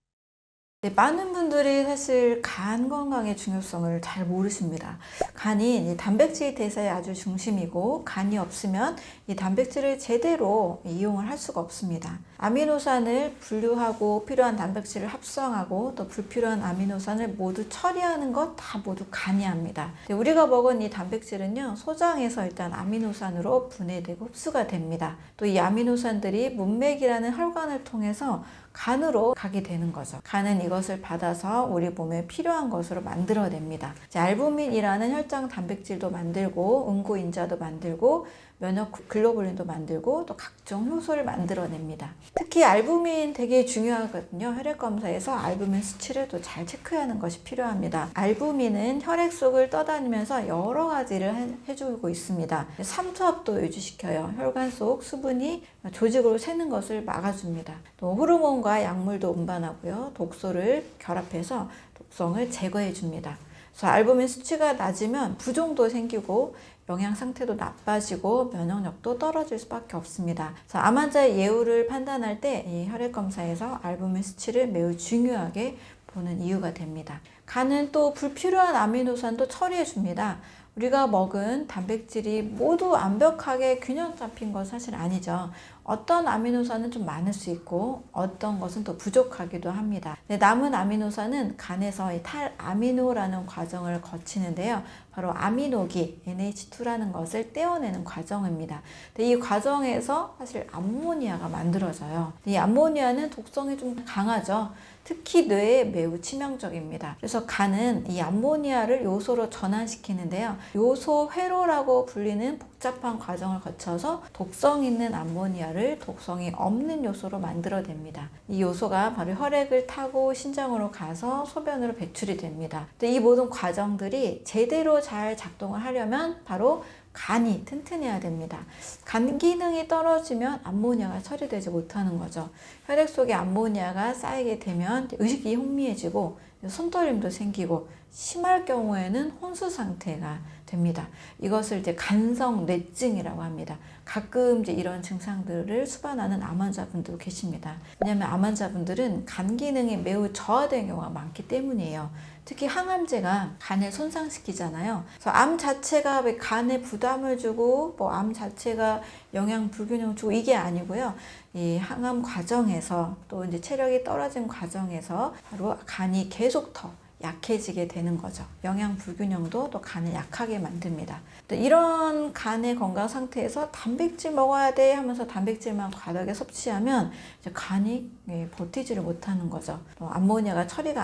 네, 많은 분들이 사실 간 건강의 중요성을 잘 모르십니다. 간이 단백질 대사의 아주 중심이고 간이 없으면 이 단백질을 제대로 이용을 할 수가 없습니다. 아미노산을 분류하고 필요한 단백질을 합성하고 또 불필요한 아미노산을 모두 처리하는 것 다 모두 간이 합니다. 우리가 먹은 이 단백질은요, 소장에서 일단 아미노산으로 분해되고 흡수가 됩니다. 또 이 아미노산들이 문맥이라는 혈관을 통해서 간으로 가게 되는 거죠. 간은 이것을 받아서 우리 몸에 필요한 것으로 만들어냅니다. 알부민이라는 혈장 단백질도 만들고 응고인자도 만들고 면역 글로불린도 만들고 또 각종 효소를 만들어냅니다. 특히 알부민 되게 중요하거든요. 혈액 검사에서 알부민 수치를 또 잘 체크하는 것이 필요합니다. 알부민은 혈액 속을 떠다니면서 여러 가지를 해주고 있습니다. 삼투압도 유지시켜요. 혈관 속 수분이 조직으로 새는 것을 막아줍니다. 또 호르몬과 약물도 운반하고요. 독소를 결합해서 독성을 제거해 줍니다. 그래서 알부민 수치가 낮으면 부종도 생기고 영양 상태도 나빠지고 면역력도 떨어질 수밖에 없습니다. 그래서 암 환자의 예후를 판단할 때 이 혈액 검사에서 알부민 수치를 매우 중요하게 보는 이유가 됩니다. 간은 또 불필요한 아미노산도 처리해 줍니다. 우리가 먹은 단백질이 모두 완벽하게 균형 잡힌 건 사실 아니죠. 어떤 아미노산은 좀 많을 수 있고 어떤 것은 더 부족하기도 합니다. 남은 아미노산은 간에서 이 탈아미노라는 과정을 거치는데요. 바로 아미노기 NH2라는 것을 떼어내는 과정입니다. 이 과정에서 사실 암모니아가 만들어져요. 이 암모니아는 독성이 좀 강하죠. 특히 뇌에 매우 치명적입니다. 그래서 간은 이 암모니아를 요소로 전환시키는데요. 요소 회로라고 불리는 복잡한 과정을 거쳐서 독성 있는 암모니아를 독성이 없는 요소로 만들어냅니다. 이 요소가 바로 혈액을 타고 신장으로 가서 소변으로 배출이 됩니다. 이 모든 과정들이 제대로 잘 작동을 하려면 바로 간이 튼튼해야 됩니다. 간 기능이 떨어지면 암모니아가 처리되지 못하는 거죠. 혈액 속에 암모니아가 쌓이게 되면 의식이 혼미해지고 손떨림도 생기고 심할 경우에는 혼수 상태가 됩니다. 이것을 이제 간성 뇌증이라고 합니다. 가끔 이제 이런 증상들을 수반하는 암 환자분도 계십니다. 왜냐하면 암 환자분들은 간 기능이 매우 저하된 경우가 많기 때문이에요. 특히 항암제가 간을 손상시키잖아요. 그래서 암 자체가 왜 간에 부담을 주고 암 자체가 영양 불균형 주고 이게 아니고요. 이 항암 과정에서 또 이제 체력이 떨어진 과정에서 바로 간이 계속 더 약해지게 되는 거죠. 영양 불균형도 또 간을 약하게 만듭니다. 이런 간의 건강 상태에서 단백질 먹어야 돼 하면서 단백질만 과다하게 섭취하면 이제 간이 버티지를 못하는 거죠. 또 암모니아가 처리가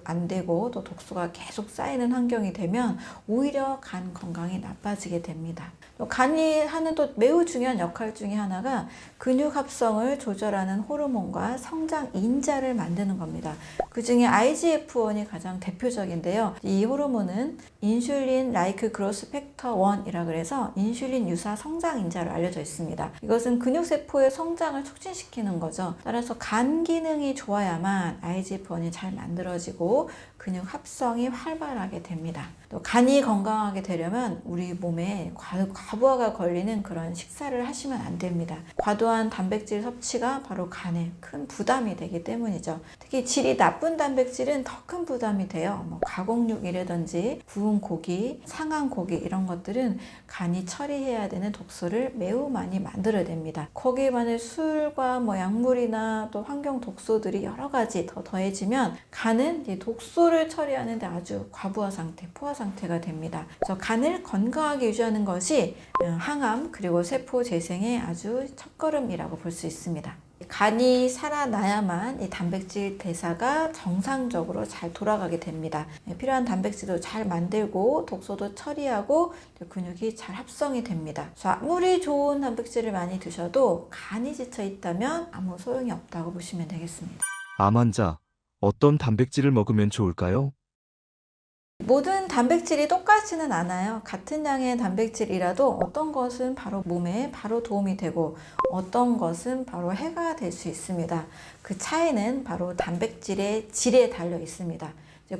안 되고 또 독소가 계속 쌓이는 환경이 되면 오히려 간 건강이 나빠지게 됩니다. 또 간이 하는 또 매우 중요한 역할 중에 하나가 근육 합성을 조절하는 호르몬과 성장 인자를 만드는 겁니다. 그 중에 IGF-1이 가장 대표적인데요. 이 호르몬은 인슐린 라이크 그로스 팩터 1이라 그래서 인슐린 유사 성장인자로 알려져 있습니다. 이것은 근육세포의 성장을 촉진시키는 거죠. 따라서 간 기능이 좋아야만 IGF-1이 잘 만들어지고 근육 합성이 활발하게 됩니다. 또 간이 건강하게 되려면 우리 몸에 과부하가 걸리는 그런 식사를 하시면 안 됩니다. 과도한 단백질 섭취가 바로 간에 큰 부담이 되기 때문이죠. 특히 질이 나쁜 단백질은 더 큰 부담이 돼요. 가공육이라든지 구운 고기, 상한 고기 이런 것들은 간이 처리해야 되는 독소를 매우 많이 만들어야 됩니다. 거기에 반해 술과 약물이나 또 환경 독소들이 여러 가지 더 더해지면 간은 이 독소를 처리하는데 아주 과부하 상태, 포화 상태가 됩니다. 그래서 간을 건강하게 유지하는 것이 항암 그리고 세포 재생의 아주 첫걸음이라고 볼 수 있습니다. 간이 살아나야만 이 단백질 대사가 정상적으로 잘 돌아가게 됩니다. 필요한 단백질도 잘 만들고 독소도 처리하고 근육이 잘 합성이 됩니다. 아무리 좋은 단백질을 많이 드셔도 간이 지쳐 있다면 아무 소용이 없다고 보시면 되겠습니다. 암 환자, 어떤 단백질을 먹으면 좋을까요? 모든 단백질이 똑같지는 않아요. 같은 양의 단백질이라도 어떤 것은 바로 몸에 바로 도움이 되고 어떤 것은 바로 해가 될 수 있습니다. 그 차이는 바로 단백질의 질에 달려 있습니다.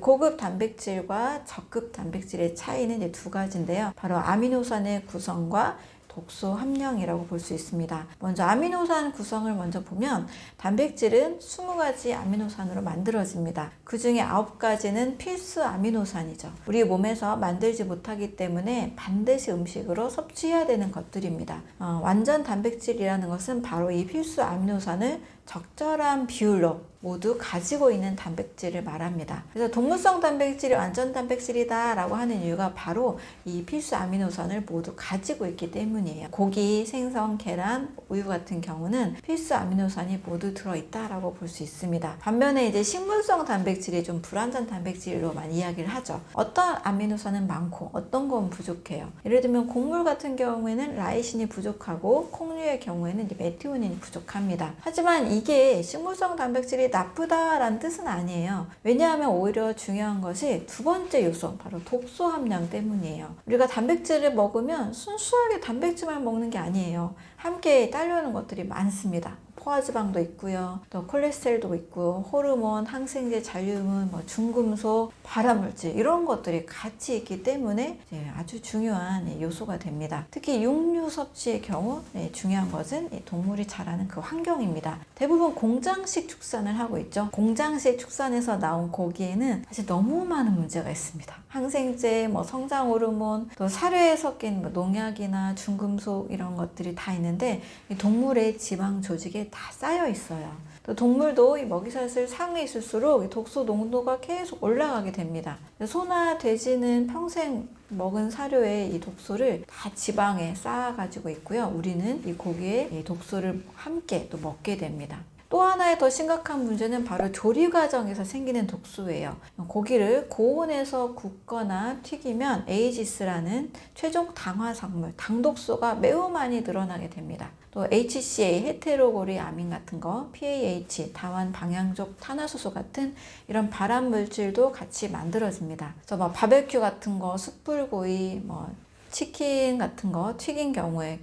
고급 단백질과 저급 단백질의 차이는 이제 두 가지인데요. 바로 아미노산의 구성과 독소 함량이라고 볼 수 있습니다. 먼저 아미노산 구성을 먼저 보면 단백질은 20가지 아미노산으로 만들어집니다. 그 중에 9가지는 필수 아미노산이죠. 우리 몸에서 만들지 못하기 때문에 반드시 음식으로 섭취해야 되는 것들입니다. 완전 단백질이라는 것은 바로 이 필수 아미노산을 적절한 비율로 모두 가지고 있는 단백질을 말합니다. 그래서 동물성 단백질이 완전 단백질이다 라고 하는 이유가 바로 이 필수 아미노산을 모두 가지고 있기 때문이에요. 고기, 생선, 계란, 우유 같은 경우는 필수 아미노산이 모두 들어있다 라고 볼 수 있습니다. 반면에 이제 식물성 단백질이 좀 불완전 단백질로만 이야기를 하죠. 어떤 아미노산은 많고 어떤 건 부족해요. 예를 들면 곡물 같은 경우에는 라이신이 부족하고 콩류의 경우에는 이제 메티오닌이 부족합니다. 하지만 이게 식물성 단백질이 나쁘다라는 뜻은 아니에요. 왜냐하면 오히려 중요한 것이 두 번째 요소, 바로 독소 함량 때문이에요. 우리가 단백질을 먹으면 순수하게 단백질만 먹는 게 아니에요. 함께 딸려오는 것들이 많습니다. 포화지방도 있고요. 또 콜레스테롤도 있고 호르몬, 항생제, 잔류물, 중금속, 발암물질 이런 것들이 같이 있기 때문에 아주 중요한 요소가 됩니다. 특히 육류 섭취의 경우 중요한 것은 동물이 자라는 그 환경입니다. 대부분 공장식 축산을 하고 있죠. 공장식 축산에서 나온 고기에는 사실 너무 많은 문제가 있습니다. 항생제, 성장 호르몬, 또 사료에 섞인 농약이나 중금속 이런 것들이 다 있는데 이 동물의 지방 조직에 다 쌓여 있어요. 또 동물도 이 먹이사슬 상에 있을수록 이 독소 농도가 계속 올라가게 됩니다. 소나 돼지는 평생 먹은 사료에 이 독소를 다 지방에 쌓아가지고 있고요. 우리는 이 고기에 이 독소를 함께 또 먹게 됩니다. 또 하나의 더 심각한 문제는 바로 조리 과정에서 생기는 독소예요. 고기를 고온에서 굽거나 튀기면 에이지스라는 최종 당화성물, 당독소가 매우 많이 늘어나게 됩니다. 또 HCA, 헤테로고리 아민 같은 거, PAH, 다완 방향족 탄화수소 같은 이런 발암 물질도 같이 만들어집니다. 그래서 바베큐 같은 거, 숯불구이, 치킨 같은 거 튀긴 경우에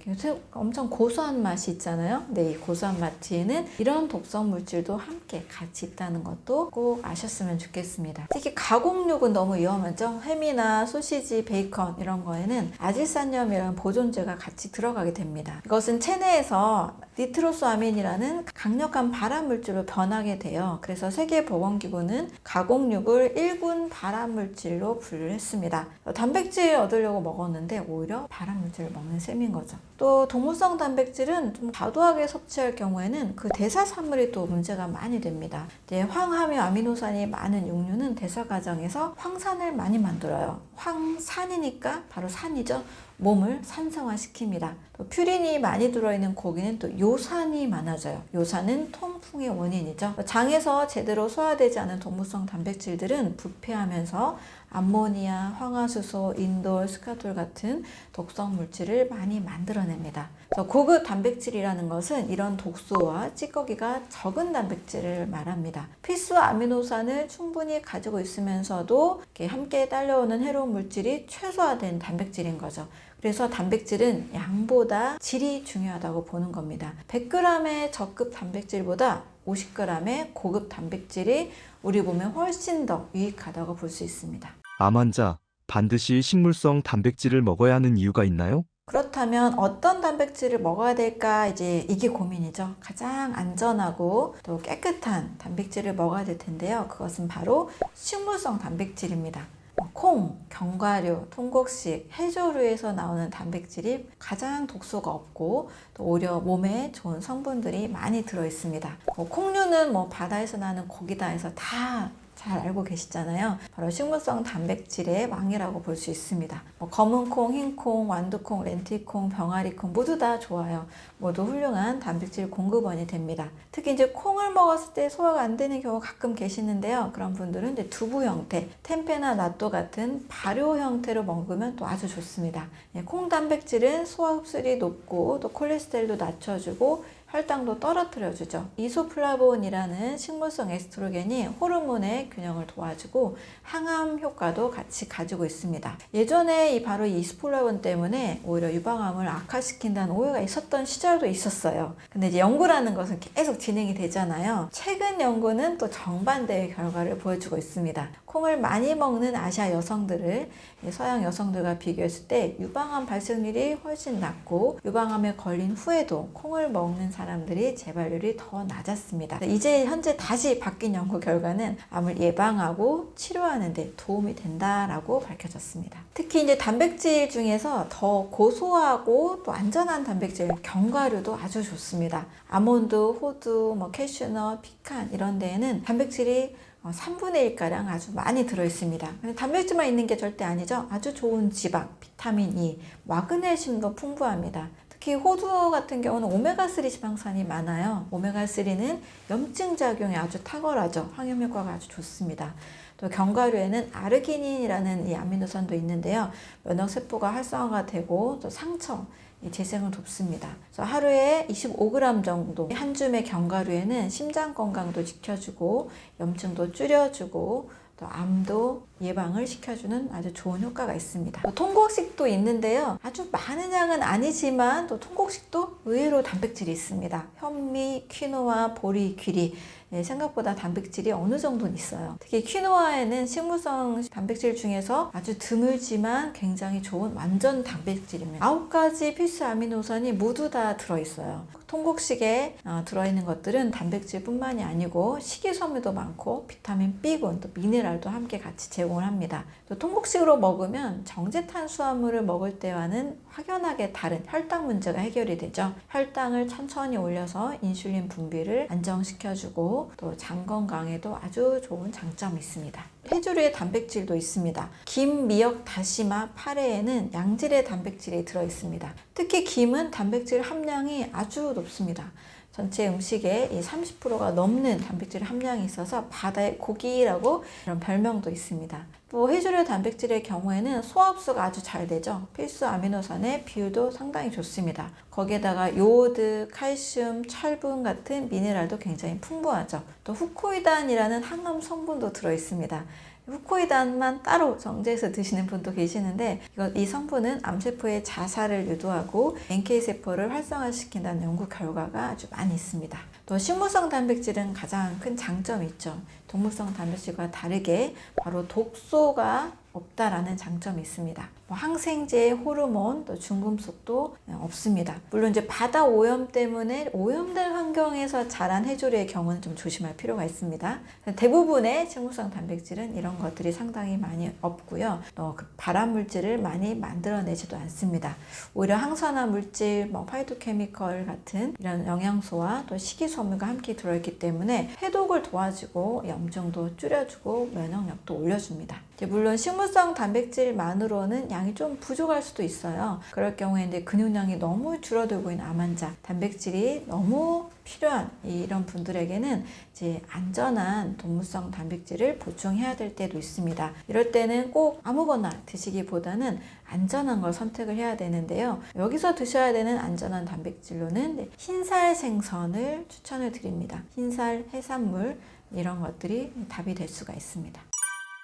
엄청 고소한 맛이 있잖아요. 근데 이 고소한 맛 뒤에는 이런 독성 물질도 함께 같이 있다는 것도 꼭 아셨으면 좋겠습니다. 특히 가공육은 너무 위험하죠. 햄이나 소시지, 베이컨 이런 거에는 아질산염이라는 보존제가 같이 들어가게 됩니다. 이것은 체내에서 니트로소아민이라는 강력한 발암 물질로 변하게 돼요. 그래서 세계보건기구는 가공육을 1군 발암 물질로 분류를 했습니다. 단백질 얻으려고 먹었는데 오히려 발암 물질을 먹는 셈인 거죠. 또 동물성 단백질은 좀 과도하게 섭취할 경우에는 그 대사산물이 또 문제가 많이 됩니다. 이제 황하며 아미노산이 많은 육류는 대사 과정에서 황산을 많이 만들어요. 황산이니까 바로 산이죠. 몸을 산성화시킵니다. 또 퓨린이 많이 들어있는 고기는 또 요산이 많아져요. 요산은 통풍의 원인이죠. 장에서 제대로 소화되지 않은 동물성 단백질들은 부패하면서 암모니아, 황화수소, 인돌, 스카톨 같은 독성 물질을 많이 만들어내요. 잡아냅니다. 그래서 고급 단백질이라는 것은 이런 독소와 찌꺼기가 적은 단백질을 말합니다. 필수 아미노산을 충분히 가지고 있으면서도 이렇게 함께 딸려오는 해로운 물질이 최소화된 단백질인 거죠. 그래서 단백질은 양보다 질이 중요하다고 보는 겁니다. 100g의 저급 단백질보다 50g의 고급 단백질이 우리 몸에 훨씬 더 유익하다고 볼 수 있습니다. 암 환자, 반드시 식물성 단백질을 먹어야 하는 이유가 있나요? 그렇다면 어떤 단백질을 먹어야 될까? 이게 고민이죠. 가장 안전하고 또 깨끗한 단백질을 먹어야 될 텐데요. 그것은 바로 식물성 단백질입니다. 콩, 견과류, 통곡식, 해조류에서 나오는 단백질이 가장 독소가 없고 또 오히려 몸에 좋은 성분들이 많이 들어 있습니다. 콩류는 바다에서 나는 고기다 해서 다 잘 알고 계시잖아요. 바로 식물성 단백질의 왕이라고 볼 수 있습니다. 검은 콩, 흰 콩, 완두콩, 렌틸콩, 병아리콩 모두 다 좋아요. 모두 훌륭한 단백질 공급원이 됩니다. 특히 콩을 먹었을 때 소화가 안 되는 경우 가끔 계시는데요. 그런 분들은 두부 형태, 템페나 나또 같은 발효 형태로 먹으면 또 아주 좋습니다. 콩 단백질은 소화 흡수율이 높고 또 콜레스테롤도 낮춰주고 혈당도 떨어뜨려주죠. 이소플라본이라는 식물성 에스트로겐이 호르몬의 균형을 도와주고 항암 효과도 같이 가지고 있습니다. 예전에 바로 이 이소플라본 때문에 오히려 유방암을 악화시킨다는 오해가 있었던 시절도 있었어요. 근데 연구라는 것은 계속 진행이 되잖아요. 최근 연구는 또 정반대의 결과를 보여주고 있습니다. 콩을 많이 먹는 아시아 여성들을 서양 여성들과 비교했을 때 유방암 발생률이 훨씬 낮고 유방암에 걸린 후에도 콩을 먹는 사람들이 재발률이 더 낮았습니다. 이제 현재 다시 바뀐 연구 결과는 암을 예방하고 치료하는 데 도움이 된다라고 밝혀졌습니다. 특히 단백질 중에서 더 고소하고 또 안전한 단백질 견과류도 아주 좋습니다. 아몬드, 호두, 캐슈넛, 피칸 이런 데에는 단백질이 3분의 1가량 아주 많이 들어있습니다. 근데 단백질만 있는 게 절대 아니죠. 아주 좋은 지방, 비타민 E, 마그네슘도 풍부합니다. 특히 호두 같은 경우는 오메가3 지방산이 많아요. 오메가3는 염증 작용이 아주 탁월하죠. 항염 효과가 아주 좋습니다. 또 견과류에는 아르기닌이라는 이 아미노산도 있는데요. 면역세포가 활성화가 되고 또 상처, 재생을 돕습니다. 그래서 하루에 25g 정도 한 줌의 견과류에는 심장 건강도 지켜주고 염증도 줄여주고 또 암도 예방을 시켜주는 아주 좋은 효과가 있습니다. 또 통곡식도 있는데요. 아주 많은 양은 아니지만 또 통곡식도 의외로 단백질이 있습니다. 현미, 퀴노아, 보리, 귀리 생각보다 단백질이 어느 정도는 있어요. 특히 퀴노아에는 식물성 단백질 중에서 아주 드물지만 굉장히 좋은 완전 단백질입니다. 9가지 필수 아미노산이 모두 다 들어있어요. 통곡식에 들어있는 것들은 단백질뿐만이 아니고 식이섬유도 많고 비타민 B군, 또 미네랄도 함께 같이 제공을 합니다. 또 통곡식으로 먹으면 정제탄수화물을 먹을 때와는 확연하게 다른 혈당 문제가 해결이 되죠. 혈당을 천천히 올려서 인슐린 분비를 안정시켜주고 또 장 건강에도 아주 좋은 장점이 있습니다. 해조류의 단백질도 있습니다. 김, 미역, 다시마, 파래에는 양질의 단백질이 들어있습니다. 특히 김은 단백질 함량이 아주 높습니다. 전체 음식의 30%가 넘는 단백질 함량이 있어서 바다의 고기라고 이런 별명도 있습니다. 또 해조류 단백질의 경우에는 소화 흡수가 아주 잘 되죠. 필수 아미노산의 비율도 상당히 좋습니다. 거기에다가 요오드, 칼슘, 철분 같은 미네랄도 굉장히 풍부하죠. 또 후코이단이라는 항암 성분도 들어있습니다. 후코이단만 따로 정제해서 드시는 분도 계시는데 이 성분은 암세포의 자살을 유도하고 NK세포를 활성화시킨다는 연구 결과가 아주 많이 있습니다. 또 식물성 단백질은 가장 큰 장점이 있죠. 동물성 단백질과 다르게 바로 독소가 없다라는 장점이 있습니다. 항생제, 호르몬, 또 중금속도 없습니다. 물론 바다 오염 때문에 오염된 환경에서 자란 해조류의 경우는 좀 조심할 필요가 있습니다. 대부분의 식물성 단백질은 이런 것들이 상당히 많이 없고요. 또 발암 물질을 많이 만들어내지도 않습니다. 오히려 항산화 물질, 파이토케미컬 같은 이런 영양소와 또 식이섬유가 함께 들어있기 때문에 해독을 도와주고 염증도 줄여주고 면역력도 올려줍니다. 물론 식물성 단백질만으로는 양이 좀 부족할 수도 있어요. 그럴 경우에 이제 근육량이 너무 줄어들고 있는 암 환자, 단백질이 너무 필요한 이런 분들에게는 이제 안전한 동물성 단백질을 보충해야 될 때도 있습니다. 이럴 때는 꼭 아무거나 드시기보다는 안전한 걸 선택을 해야 되는데요. 여기서 드셔야 되는 안전한 단백질로는 흰살 생선을 추천을 드립니다. 흰살, 해산물 이런 것들이 답이 될 수가 있습니다.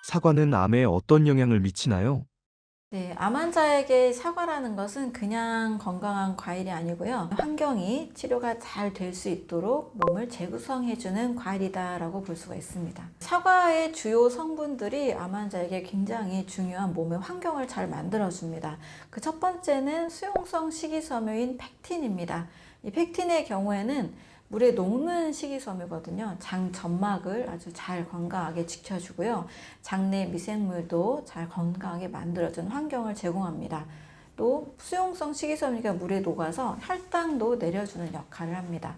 사과는 암에 어떤 영향을 미치나요? 네, 암 환자에게 사과라는 것은 그냥 건강한 과일이 아니고요. 환경이 치료가 잘 될 수 있도록 몸을 재구성해주는 과일이다라고 볼 수가 있습니다. 사과의 주요 성분들이 암 환자에게 굉장히 중요한 몸의 환경을 잘 만들어줍니다. 그 첫 번째는 수용성 식이섬유인 펙틴입니다. 이 펙틴의 경우에는 물에 녹는 식이섬유거든요. 장 점막을 아주 잘 건강하게 지켜주고요. 장내 미생물도 잘 건강하게 만들어주는 환경을 제공합니다. 또 수용성 식이섬유가 물에 녹아서 혈당도 내려주는 역할을 합니다.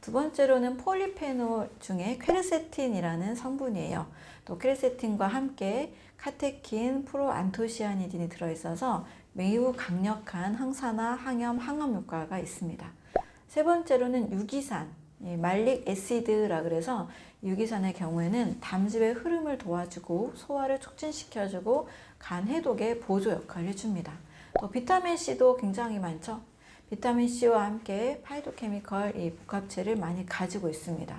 두 번째로는 폴리페놀 중에 퀘르세틴이라는 성분이에요. 또 퀘르세틴과 함께 카테킨, 프로안토시아니딘이 들어있어서 매우 강력한 항산화, 항염, 항암 효과가 있습니다. 세 번째로는 유기산, 말릭 애시드라 그래서 유기산의 경우에는 담즙의 흐름을 도와주고 소화를 촉진시켜주고 간 해독에 보조 역할을 해줍니다. 또 비타민C도 굉장히 많죠. 비타민C와 함께 파이토케미컬 이 복합체를 많이 가지고 있습니다.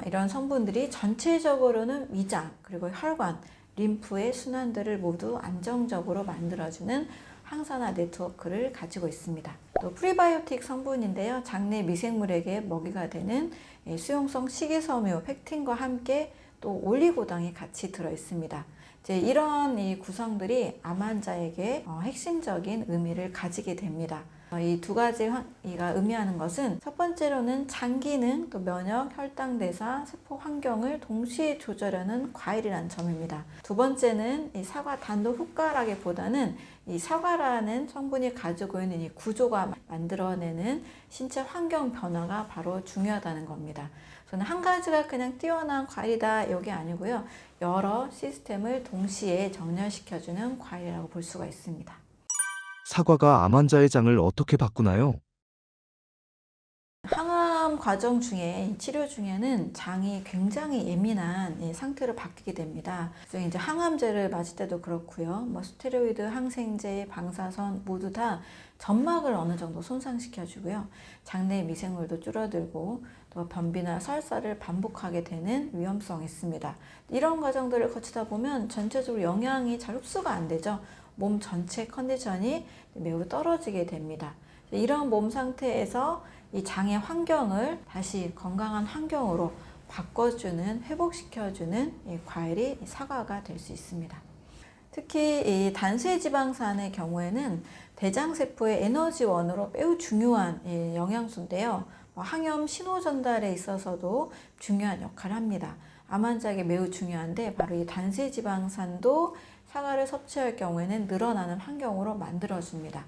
이런 성분들이 전체적으로는 위장 그리고 혈관, 림프의 순환들을 모두 안정적으로 만들어주는 항산화 네트워크를 가지고 있습니다. 또 프리바이오틱 성분인데요. 장내 미생물에게 먹이가 되는 수용성 식이섬유 펙틴과 함께 또 올리고당이 같이 들어 있습니다. 이런 이 구성들이 암 환자에게 핵심적인 의미를 가지게 됩니다. 이 두 가지가 의미하는 것은 첫 번째로는 장 기능, 또 면역, 혈당 대사, 세포 환경을 동시에 조절하는 과일이라는 점입니다. 두 번째는 이 사과 단독 효과라기보다는 이 사과라는 성분이 가지고 있는 이 구조가 만들어내는 신체 환경 변화가 바로 중요하다는 겁니다. 저는 한 가지가 그냥 뛰어난 과일이다 여기 아니고요. 여러 시스템을 동시에 정렬시켜주는 과일이라고 볼 수가 있습니다. 사과가 암 환자의 장을 어떻게 바꾸나요? 항암 과정 중에 치료 중에는 장이 굉장히 예민한 상태로 바뀌게 됩니다. 그래서 이제 항암제를 맞을 때도 그렇고요. 스테로이드, 항생제, 방사선 모두 다 점막을 어느 정도 손상시켜주고요. 장내 미생물도 줄어들고 또 변비나 설사를 반복하게 되는 위험성이 있습니다. 이런 과정들을 거치다 보면 전체적으로 영양이 잘 흡수가 안 되죠. 몸 전체 컨디션이 매우 떨어지게 됩니다. 이런 몸 상태에서 이 장의 환경을 다시 건강한 환경으로 바꿔주는, 회복시켜주는 이 과일이 사과가 될 수 있습니다. 특히 이 단수지방산의 경우에는 대장세포의 에너지원으로 매우 중요한 영양소인데요. 항염 신호 전달에 있어서도 중요한 역할을 합니다. 암 환자에게 매우 중요한데 바로 이 단수지방산도 사과를 섭취할 경우에는 늘어나는 환경으로 만들어줍니다.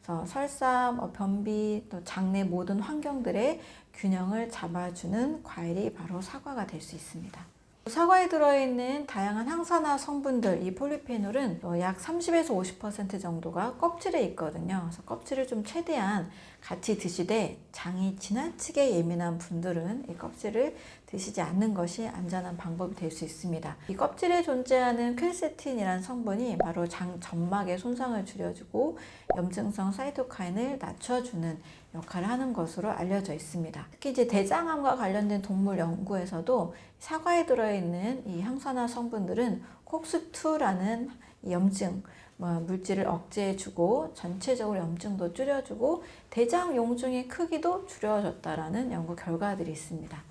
그래서 설사, 변비, 또 장내 모든 환경들의 균형을 잡아주는 과일이 바로 사과가 될 수 있습니다. 사과에 들어있는 다양한 항산화 성분들, 이 폴리페놀은 약 30에서 50% 정도가 껍질에 있거든요. 그래서 껍질을 좀 최대한 같이 드시되 장이 지나치게 예민한 분들은 이 껍질을 드시지 않는 것이 안전한 방법이 될 수 있습니다. 이 껍질에 존재하는 퀘르세틴이라는 성분이 바로 장 점막의 손상을 줄여주고 염증성 사이토카인을 낮춰주는 역할을 하는 것으로 알려져 있습니다. 특히 이제 대장암과 관련된 동물 연구에서도 사과에 들어있는 이 항산화 성분들은 콕스2라는 염증 물질을 억제해주고 전체적으로 염증도 줄여주고 대장 용종의 크기도 줄여줬다라는 연구 결과들이 있습니다.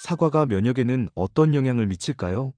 사과가 면역에는 어떤 영향을 미칠까요?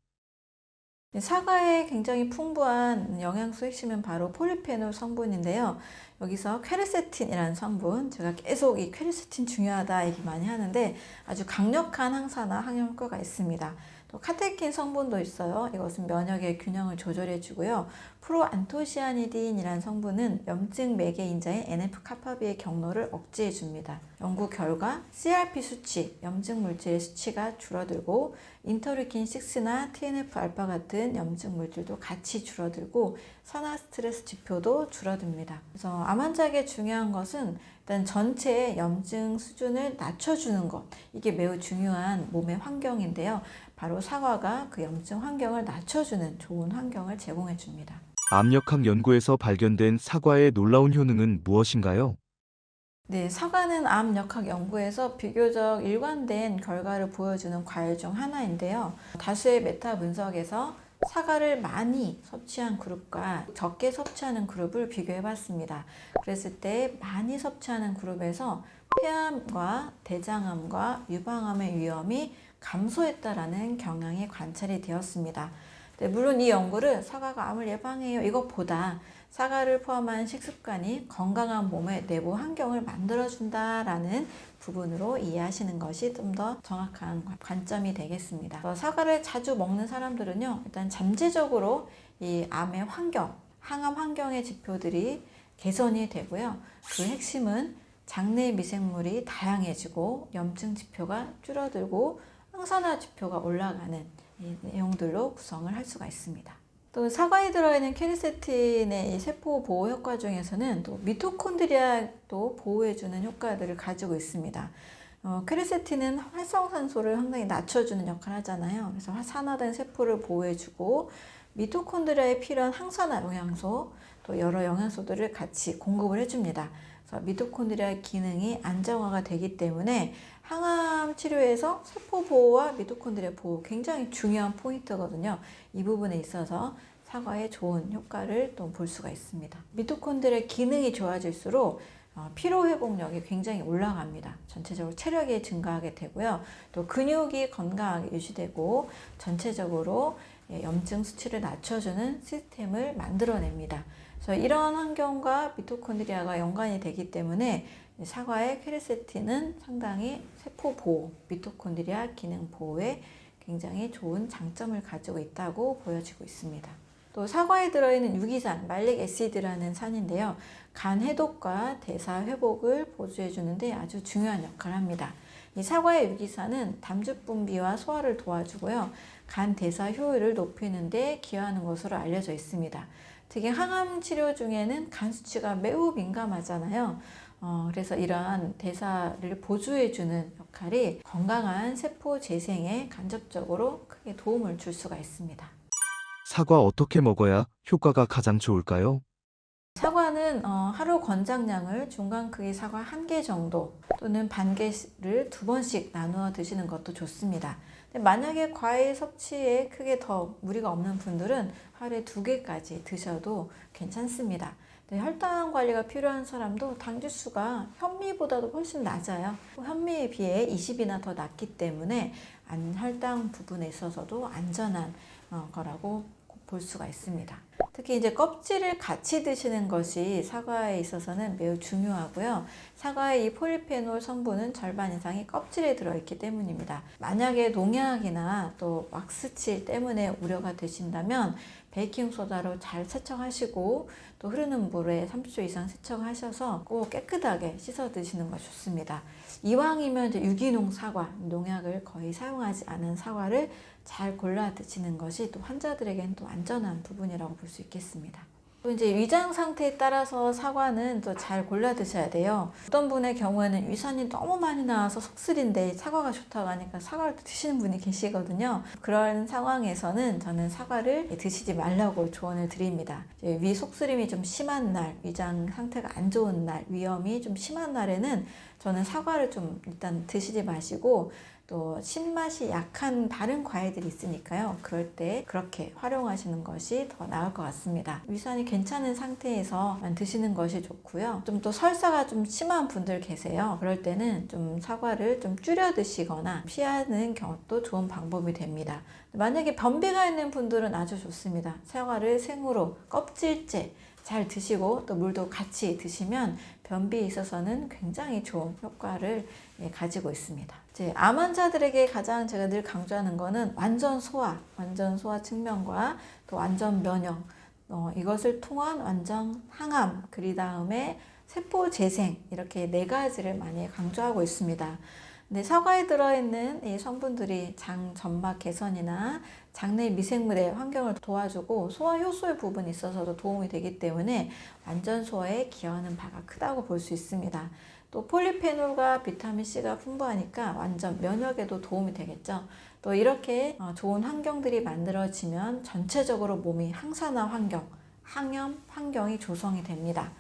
사과에 굉장히 풍부한 영양소 핵심은 바로 폴리페놀 성분인데요. 여기서 퀘르세틴이라는 성분, 제가 계속 이 퀘르세틴 중요하다 얘기 많이 하는데 아주 강력한 항산화, 항염 효과가 있습니다. 또 카테킨 성분도 있어요. 이것은 면역의 균형을 조절해 주고요. 프로안토시아니딘이라는 성분은 염증 매개인자인 NF-카파비의 경로를 억제해 줍니다. 연구 결과 CRP 수치, 염증 물질의 수치가 줄어들고 인터루킨 6나 TNF-알파 같은 염증 물질도 같이 줄어들고 산화 스트레스 지표도 줄어듭니다. 그래서 암 환자에게 중요한 것은 일단 전체의 염증 수준을 낮춰주는 것, 이게 매우 중요한 몸의 환경인데요. 바로 사과가 그 염증 환경을 낮춰주는 좋은 환경을 제공해 줍니다. 암역학 연구에서 발견된 사과의 놀라운 효능은 무엇인가요? 네, 사과는 암 역학 연구에서 비교적 일관된 결과를 보여주는 과일 중 하나인데요. 다수의 메타 분석에서 사과를 많이 섭취한 그룹과 적게 섭취하는 그룹을 비교해 봤습니다. 그랬을 때 많이 섭취하는 그룹에서 폐암과 대장암과 유방암의 위험이 감소했다라는 경향이 관찰이 되었습니다. 네, 물론 이 연구를 사과가 암을 예방해요 이것보다 사과를 포함한 식습관이 건강한 몸의 내부 환경을 만들어준다라는 부분으로 이해하시는 것이 좀 더 정확한 관점이 되겠습니다. 사과를 자주 먹는 사람들은요, 일단 잠재적으로 이 암의 환경, 항암 환경의 지표들이 개선이 되고요. 그 핵심은 장내 미생물이 다양해지고 염증 지표가 줄어들고 항산화 지표가 올라가는 이 내용들로 구성을 할 수가 있습니다. 또 사과에 들어있는 케르세틴의 이 세포 보호 효과 중에서는 또 미토콘드리아도 보호해주는 효과들을 가지고 있습니다. 케르세틴은 활성산소를 상당히 낮춰주는 역할을 하잖아요. 그래서 산화된 세포를 보호해주고 미토콘드리아에 필요한 항산화 영양소, 또 여러 영양소들을 같이 공급을 해줍니다. 그래서 미토콘드리아 기능이 안정화가 되기 때문에 항암 치료에서 세포 보호와 미토콘드리아 보호 굉장히 중요한 포인트거든요. 이 부분에 있어서 사과의 좋은 효과를 또 볼 수가 있습니다. 미토콘드리아 기능이 좋아질수록 피로 회복력이 굉장히 올라갑니다. 전체적으로 체력이 증가하게 되고요. 또 근육이 건강하게 유지되고 전체적으로 염증 수치를 낮춰주는 시스템을 만들어냅니다. 그래서 이러한 환경과 미토콘드리아가 연관이 되기 때문에 사과의 케르세틴은 상당히 세포 보호, 미토콘드리아 기능 보호에 굉장히 좋은 장점을 가지고 있다고 보여지고 있습니다. 또 사과에 들어있는 유기산, 말릭 애시드라는 산인데요. 간 해독과 대사 회복을 보조해 주는데 아주 중요한 역할을 합니다. 이 사과의 유기산은 담즙 분비와 소화를 도와주고요. 간 대사 효율을 높이는 데 기여하는 것으로 알려져 있습니다. 특히 항암 치료 중에는 간 수치가 매우 민감하잖아요. 그래서 이러한 대사를 보조해주는 역할이 건강한 세포 재생에 간접적으로 크게 도움을 줄 수가 있습니다. 사과 어떻게 먹어야 효과가 가장 좋을까요? 사과는 하루 권장량을 중간 크기 사과 1개 정도 또는 반 개를 2번씩 나누어 드시는 것도 좋습니다. 만약에 과일 섭취에 크게 더 무리가 없는 분들은 하루에 2개까지 드셔도 괜찮습니다. 혈당 관리가 필요한 사람도 당 지수가 현미보다도 훨씬 낮아요. 현미에 비해 20이나 더 낮기 때문에 혈당 부분에 있어서도 안전한 거라고 볼 수가 있습니다. 특히 이제 껍질을 같이 드시는 것이 사과에 있어서는 매우 중요하고요. 사과의 이 폴리페놀 성분은 절반 이상이 껍질에 들어있기 때문입니다. 만약에 농약이나 또 왁스칠 때문에 우려가 되신다면 베이킹소다로 잘 세척하시고 또 흐르는 물에 30초 이상 세척하셔서 꼭 깨끗하게 씻어 드시는 것이 좋습니다. 이왕이면 이제 유기농 사과, 농약을 거의 사용하지 않은 사과를 잘 골라 드시는 것이 또 환자들에게는 또 안전한 부분이라고 볼 수 있겠습니다. 또 이제 위장 상태에 따라서 사과는 또 잘 골라 드셔야 돼요. 어떤 분의 경우에는 위산이 너무 많이 나와서 속쓰린데 사과가 좋다고 하니까 사과를 드시는 분이 계시거든요. 그런 상황에서는 저는 사과를 드시지 말라고 조언을 드립니다. 위 속쓰림이 좀 심한 날, 위장 상태가 안 좋은 날, 위염이 좀 심한 날에는 저는 사과를 좀 일단 드시지 마시고 또 신맛이 약한 다른 과일들이 있으니까요. 그럴 때 그렇게 활용하시는 것이 더 나을 것 같습니다. 위산이 괜찮은 상태에서만 드시는 것이 좋고요. 좀 또 설사가 좀 심한 분들 계세요. 그럴 때는 좀 사과를 좀 줄여 드시거나 피하는 것도 좋은 방법이 됩니다. 만약에 변비가 있는 분들은 아주 좋습니다. 사과를 생으로 껍질째 잘 드시고 또 물도 같이 드시면 변비에 있어서는 굉장히 좋은 효과를 가지고 있습니다. 이제 암 환자들에게 가장 제가 늘 강조하는 거는 완전 소화 측면과 또 완전 면역, 이것을 통한 완전 항암, 그 다음에 세포 재생, 이렇게 네 가지를 많이 강조하고 있습니다. 근데 사과에 들어있는 이 성분들이 장 점막 개선이나 장내 미생물의 환경을 도와주고 소화 효소의 부분이 있어서도 도움이 되기 때문에 완전 소화에 기여하는 바가 크다고 볼 수 있습니다. 또 폴리페놀과 비타민C가 풍부하니까 완전 면역에도 도움이 되겠죠. 또 이렇게 좋은 환경들이 만들어지면 전체적으로 몸이 항산화 환경, 항염 환경이 조성이 됩니다.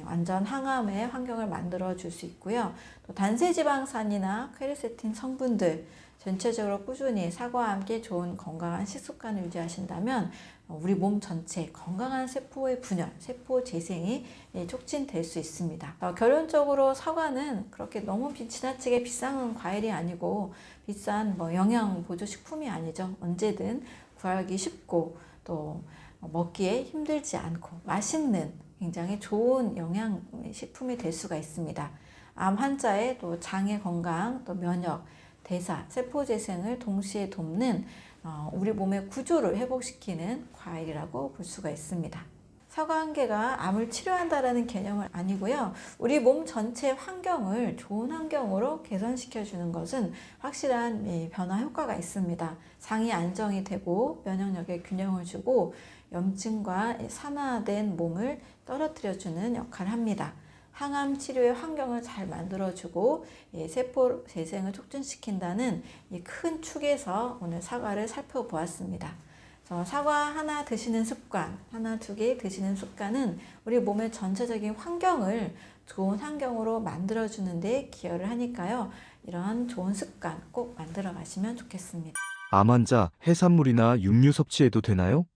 완전 항암의 환경을 만들어 줄 수 있고요. 또 단세지방산이나 퀘르세틴 성분들 전체적으로 꾸준히 사과와 함께 좋은 건강한 식습관을 유지하신다면 우리 몸 전체 건강한 세포의 분열, 세포 재생이 촉진될 수 있습니다. 결론적으로 사과는 그렇게 너무 지나치게 비싼 과일이 아니고 비싼 영양 보조 식품이 아니죠. 언제든 구하기 쉽고 또 먹기에 힘들지 않고 맛있는 굉장히 좋은 영양식품이 될 수가 있습니다. 암 환자의 또 장의 건강, 또 면역, 대사, 세포 재생을 동시에 돕는 우리 몸의 구조를 회복시키는 과일이라고 볼 수가 있습니다. 사과 한 개가 암을 치료한다라는 개념은 아니고요. 우리 몸 전체 환경을 좋은 환경으로 개선시켜 주는 것은 확실한 변화 효과가 있습니다. 장이 안정이 되고 면역력에 균형을 주고 염증과 산화된 몸을 떨어뜨려 주는 역할을 합니다. 항암 치료의 환경을 잘 만들어주고 세포 재생을 촉진시킨다는 이 큰 축에서 오늘 사과를 살펴보았습니다. 사과 하나 드시는 습관, 하나 두 개 드시는 습관은 우리 몸의 전체적인 환경을 좋은 환경으로 만들어주는 데 기여를 하니까요. 이런 좋은 습관 꼭 만들어 가시면 좋겠습니다. 암 환자 해산물이나 육류 섭취해도 되나요?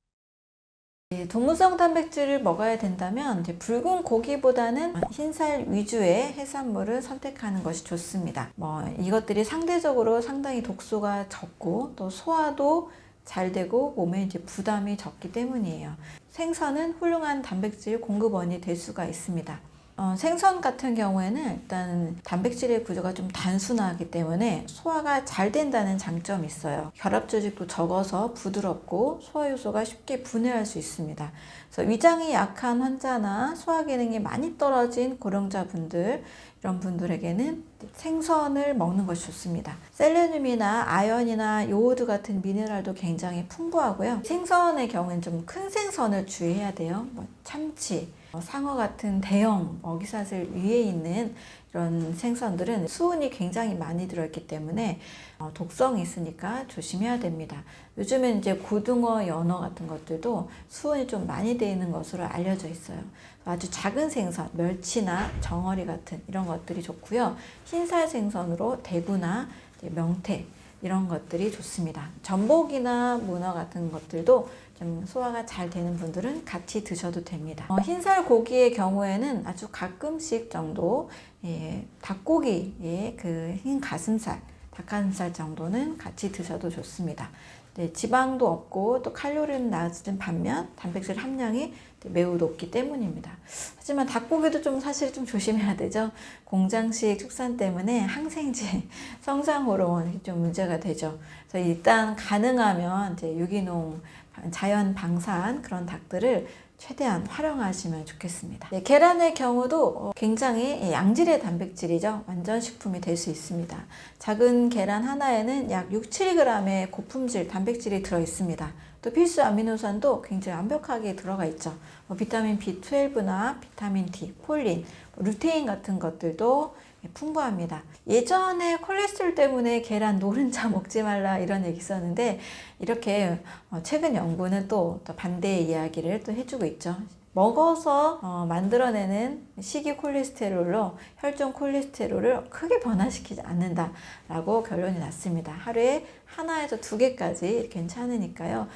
동물성 단백질을 먹어야 된다면 이제 붉은 고기보다는 흰살 위주의 해산물을 선택하는 것이 좋습니다. 이것들이 상대적으로 상당히 독소가 적고 또 소화도 잘 되고 몸에 이제 부담이 적기 때문이에요. 생선은 훌륭한 단백질 공급원이 될 수가 있습니다. 생선 같은 경우에는 일단 단백질의 구조가 좀 단순하기 때문에 소화가 잘 된다는 장점이 있어요. 결합 조직도 적어서 부드럽고 소화 효소가 쉽게 분해할 수 있습니다. 그래서 위장이 약한 환자나 소화 기능이 많이 떨어진 고령자분들, 이런 분들에게는 생선을 먹는 것이 좋습니다. 셀레늄이나 아연이나 요오드 같은 미네랄도 굉장히 풍부하고요. 생선의 경우에는 좀 큰 생선을 주의해야 돼요. 참치, 상어 같은 대형 먹이사슬 위에 있는 이런 생선들은 수은이 굉장히 많이 들어있기 때문에 독성이 있으니까 조심해야 됩니다. 요즘엔 이제 고등어, 연어 같은 것들도 수은이 좀 많이 되어 있는 것으로 알려져 있어요. 아주 작은 생선, 멸치나 정어리 같은 이런 것들이 좋고요. 흰살 생선으로 대구나 명태 이런 것들이 좋습니다. 전복이나 문어 같은 것들도 좀 소화가 잘 되는 분들은 같이 드셔도 됩니다. 흰살 고기의 경우에는 아주 가끔씩 정도 닭고기의 그 흰 가슴살, 닭가슴살 정도는 같이 드셔도 좋습니다. 지방도 없고 또 칼로리는 낮은 반면 단백질 함량이 매우 높기 때문입니다. 하지만 닭고기도 좀 사실 좀 조심해야 되죠. 공장식 축산 때문에 항생제, 성장 호르몬이 좀 문제가 되죠. 그래서 일단 가능하면 이제 유기농, 자연 방사한 그런 닭들을 최대한 활용하시면 좋겠습니다. 계란의 경우도 굉장히 양질의 단백질이죠. 완전 식품이 될 수 있습니다. 작은 계란 하나에는 약 6, 7g의 고품질 단백질이 들어 있습니다. 또 필수 아미노산도 굉장히 완벽하게 들어가 있죠. 비타민 B12나 비타민 D, 폴린, 루테인 같은 것들도 풍부합니다. 예전에 콜레스테롤 때문에 계란 노른자 먹지 말라 이런 얘기 있었는데 이렇게 최근 연구는 또 반대의 이야기를 또 해주고 있죠. 먹어서 만들어내는 식이 콜레스테롤로 혈중 콜레스테롤을 크게 변화시키지 않는다라고 결론이 났습니다. 하루에 하나에서 2개까지 괜찮으니까요.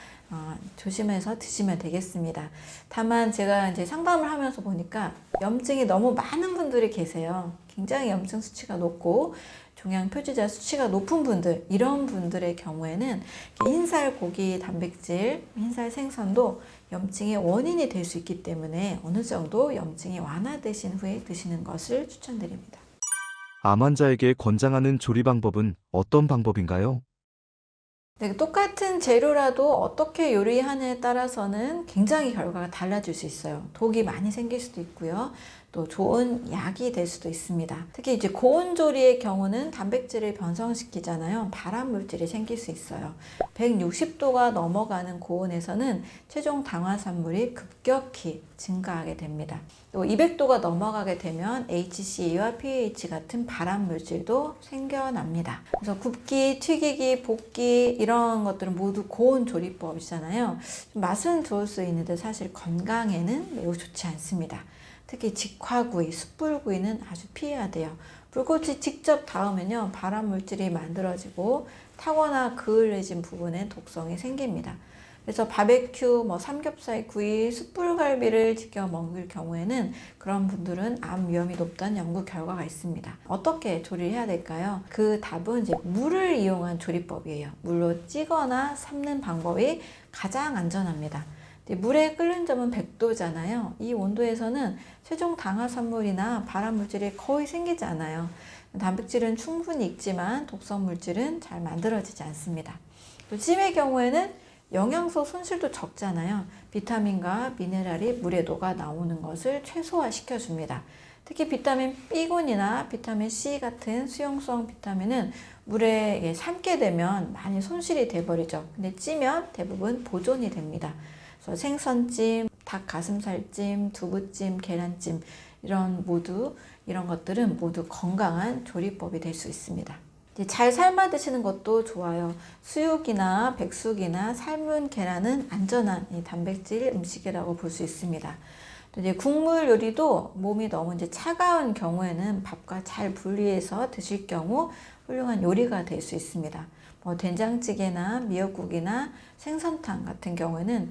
조심해서 드시면 되겠습니다. 다만 제가 이제 상담을 하면서 보니까 염증이 너무 많은 분들이 계세요. 굉장히 염증 수치가 높고 종양 표지자 수치가 높은 분들, 이런 분들의 경우에는 흰살 고기 단백질, 흰살 생선도 염증의 원인이 될 수 있기 때문에 어느 정도 염증이 완화되신 후에 드시는 것을 추천드립니다. 암 환자에게 권장하는 조리 방법은 어떤 방법인가요? 네, 똑같은 재료라도 어떻게 요리하느냐에 따라서는 굉장히 결과가 달라질 수 있어요. 독이 많이 생길 수도 있고요. 또 좋은 약이 될 수도 있습니다. 특히 이제 고온 조리의 경우는 단백질을 변성시키잖아요. 발암 물질이 생길 수 있어요. 160도가 넘어가는 고온에서는 최종 당화산물이 급격히 증가하게 됩니다. 또 200도가 넘어가게 되면 HCA와 PAH 같은 발암 물질도 생겨납니다. 그래서 굽기, 튀기기, 볶기 이런 것들은 모두 고온 조리법이잖아요. 맛은 좋을 수 있는데 사실 건강에는 매우 좋지 않습니다. 특히 직화구이, 숯불구이는 아주 피해야 돼요. 불꽃이 직접 닿으면요, 발암 물질이 만들어지고 타거나 그을려진 부분에 독성이 생깁니다. 그래서 바베큐, 삼겹살 구이, 숯불갈비를 지켜 먹을 경우에는 그런 분들은 암 위험이 높다는 연구 결과가 있습니다. 어떻게 조리를 해야 될까요? 그 답은 이제 물을 이용한 조리법이에요. 물로 찌거나 삶는 방법이 가장 안전합니다. 물에 끓는 점은 100도잖아요. 이 온도에서는 최종 당화산물이나 발암물질이 거의 생기지 않아요. 단백질은 충분히 있지만 독성 물질은 잘 만들어지지 않습니다. 또 찜의 경우에는 영양소 손실도 적잖아요. 비타민과 미네랄이 물에 녹아 나오는 것을 최소화시켜줍니다. 특히 비타민 B군이나 비타민 C 같은 수용성 비타민은 물에 삶게 되면 많이 손실이 돼버리죠. 근데 찌면 대부분 보존이 됩니다. 생선찜, 닭 가슴살찜, 두부찜, 계란찜 이런 것들은 모두 건강한 조리법이 될 수 있습니다. 잘 삶아 드시는 것도 좋아요. 수육이나 백숙이나 삶은 계란은 안전한 단백질 음식이라고 볼 수 있습니다. 또 이제 국물 요리도 몸이 너무 이제 차가운 경우에는 밥과 잘 분리해서 드실 경우 훌륭한 요리가 될 수 있습니다. 된장찌개나 미역국이나 생선탕 같은 경우에는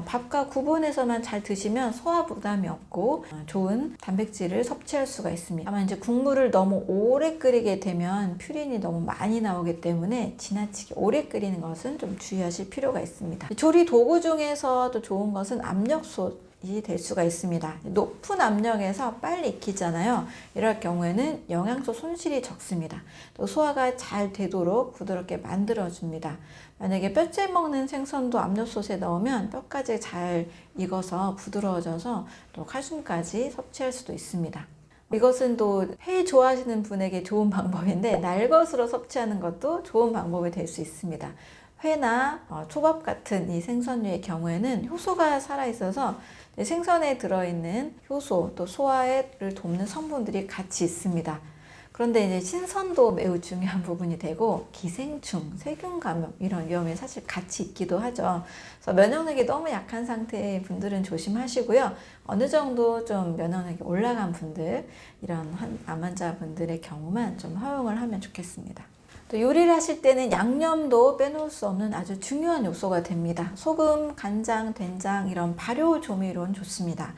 밥과 구분해서만 잘 드시면 소화 부담이 없고 좋은 단백질을 섭취할 수가 있습니다. 다만 이제 국물을 너무 오래 끓이게 되면 퓨린이 너무 많이 나오기 때문에 지나치게 오래 끓이는 것은 좀 주의하실 필요가 있습니다. 조리 도구 중에서 또 좋은 것은 압력솥 될 수가 있습니다. 높은 압력에서 빨리 익히잖아요. 이럴 경우에는 영양소 손실이 적습니다. 또 소화가 잘 되도록 부드럽게 만들어줍니다. 만약에 뼈째 먹는 생선도 압력솥에 넣으면 뼈까지 잘 익어서 부드러워져서 또 칼슘까지 섭취할 수도 있습니다. 이것은 또 회 좋아하시는 분에게 좋은 방법인데 날것으로 섭취하는 것도 좋은 방법이 될 수 있습니다. 회나 초밥 같은 이 생선류의 경우에는 효소가 살아있어서 생선에 들어있는 효소 또 소화를 돕는 성분들이 같이 있습니다. 그런데 이제 신선도 매우 중요한 부분이 되고 기생충, 세균 감염 이런 위험이 사실 같이 있기도 하죠. 그래서 면역력이 너무 약한 상태의 분들은 조심하시고요. 어느 정도 좀 면역력이 올라간 분들, 이런 암 환자분들의 경우만 좀 허용을 하면 좋겠습니다. 또 요리를 하실 때는 양념도 빼놓을 수 없는 아주 중요한 요소가 됩니다. 소금, 간장, 된장 이런 발효 조미료는 좋습니다.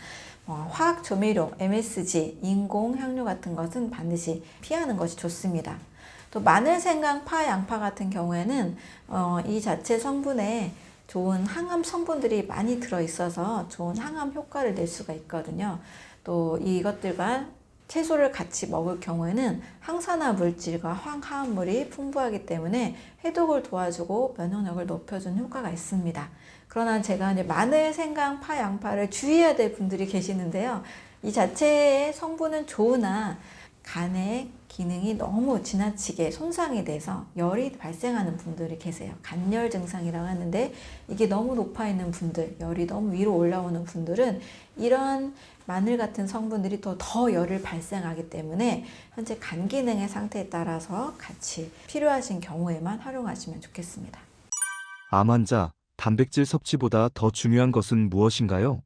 화학 조미료, MSG, 인공 향료 같은 것은 반드시 피하는 것이 좋습니다. 또 마늘, 생강, 파, 양파 같은 경우에는 이 자체 성분에 좋은 항암 성분들이 많이 들어있어서 좋은 항암 효과를 낼 수가 있거든요. 또 이것들과 채소를 같이 먹을 경우에는 항산화 물질과 황화합물이 풍부하기 때문에 해독을 도와주고 면역력을 높여주는 효과가 있습니다. 그러나 제가 이제 마늘, 생강, 파, 양파를 주의해야 될 분들이 계시는데요. 이 자체의 성분은 좋으나 간의 기능이 너무 지나치게 손상이 돼서 열이 발생하는 분들이 계세요. 간열 증상이라고 하는데 이게 너무 높아 있는 분들, 열이 너무 위로 올라오는 분들은 이런 마늘 같은 성분들이 더 열을 발생하기 때문에 현재 간 기능의 상태에 따라서 같이 필요하신 경우에만 활용하시면 좋겠습니다. 암 환자, 단백질 섭취보다 더 중요한 것은 무엇인가요?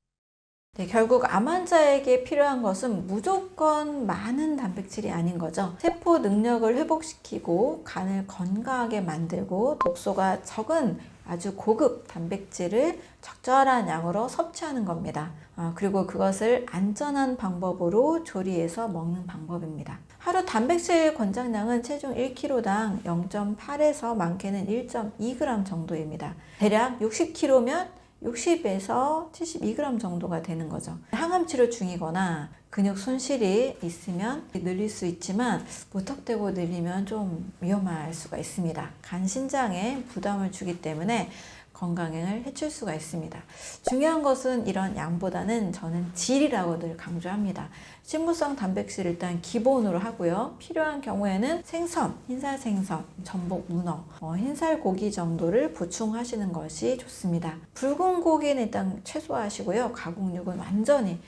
네, 결국 암 환자에게 필요한 것은 무조건 많은 단백질이 아닌 거죠. 세포 능력을 회복시키고 간을 건강하게 만들고 독소가 적은 아주 고급 단백질을 적절한 양으로 섭취하는 겁니다. 그리고 그것을 안전한 방법으로 조리해서 먹는 방법입니다. 하루 단백질 권장량은 체중 1kg당 0.8에서 많게는 1.2g 정도입니다. 대략 60kg면 60에서 72g 정도가 되는 거죠. 항암 치료 중이거나 근육 손실이 있으면 늘릴 수 있지만 무턱대고 늘리면 좀 위험할 수가 있습니다. 간, 신장에 부담을 주기 때문에 건강을 해칠 수가 있습니다. 중요한 것은 이런 양보다는 저는 질이라고 늘 강조합니다. 식물성 단백질 일단 기본으로 하고요. 필요한 경우에는 생선, 흰살 생선, 전복, 문어, 흰살 고기 정도를 보충하시는 것이 좋습니다. 붉은 고기는 일단 최소화하시고요. 가공육은 완전히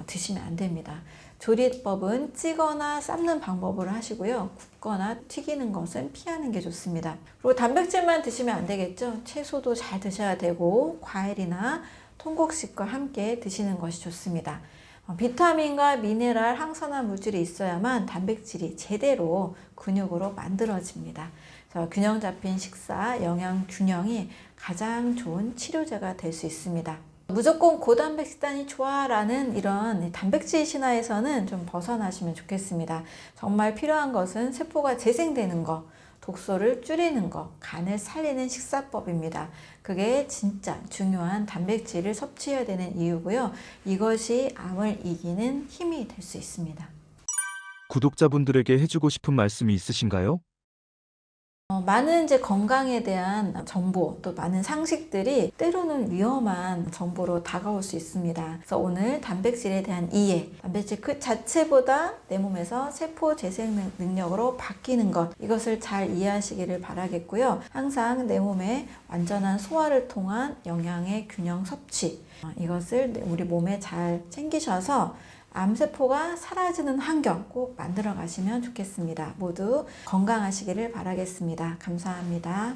드시면 안 됩니다. 조리법은 찌거나 삶는 방법으로 하시고요. 굽거나 튀기는 것은 피하는 게 좋습니다. 그리고 단백질만 드시면 안 되겠죠. 채소도 잘 드셔야 되고 과일이나 통곡식과 함께 드시는 것이 좋습니다. 비타민과 미네랄, 항산화 물질이 있어야만 단백질이 제대로 근육으로 만들어집니다. 그래서 균형 잡힌 식사, 영양 균형이 가장 좋은 치료제가 될 수 있습니다. 무조건 고단백 식단이 좋아 라는 이런 단백질 신화에서는 좀 벗어나시면 좋겠습니다. 정말 필요한 것은 세포가 재생되는 것, 독소를 줄이는 것, 간을 살리는 식사법입니다. 그게 진짜 중요한 단백질을 섭취해야 되는 이유고요. 이것이 암을 이기는 힘이 될 수 있습니다. 구독자분들에게 해주고 싶은 말씀이 있으신가요? 많은 이제 건강에 대한 정보, 또 많은 상식들이 때로는 위험한 정보로 다가올 수 있습니다. 그래서 오늘 단백질에 대한 이해, 단백질 그 자체보다 내 몸에서 세포 재생 능력으로 바뀌는 것, 이것을 잘 이해하시기를 바라겠고요. 항상 내 몸에 완전한 소화를 통한 영양의 균형 섭취, 이것을 우리 몸에 잘 챙기셔서 암세포가 사라지는 환경 꼭 만들어 가시면 좋겠습니다. 모두 건강하시기를 바라겠습니다. 감사합니다.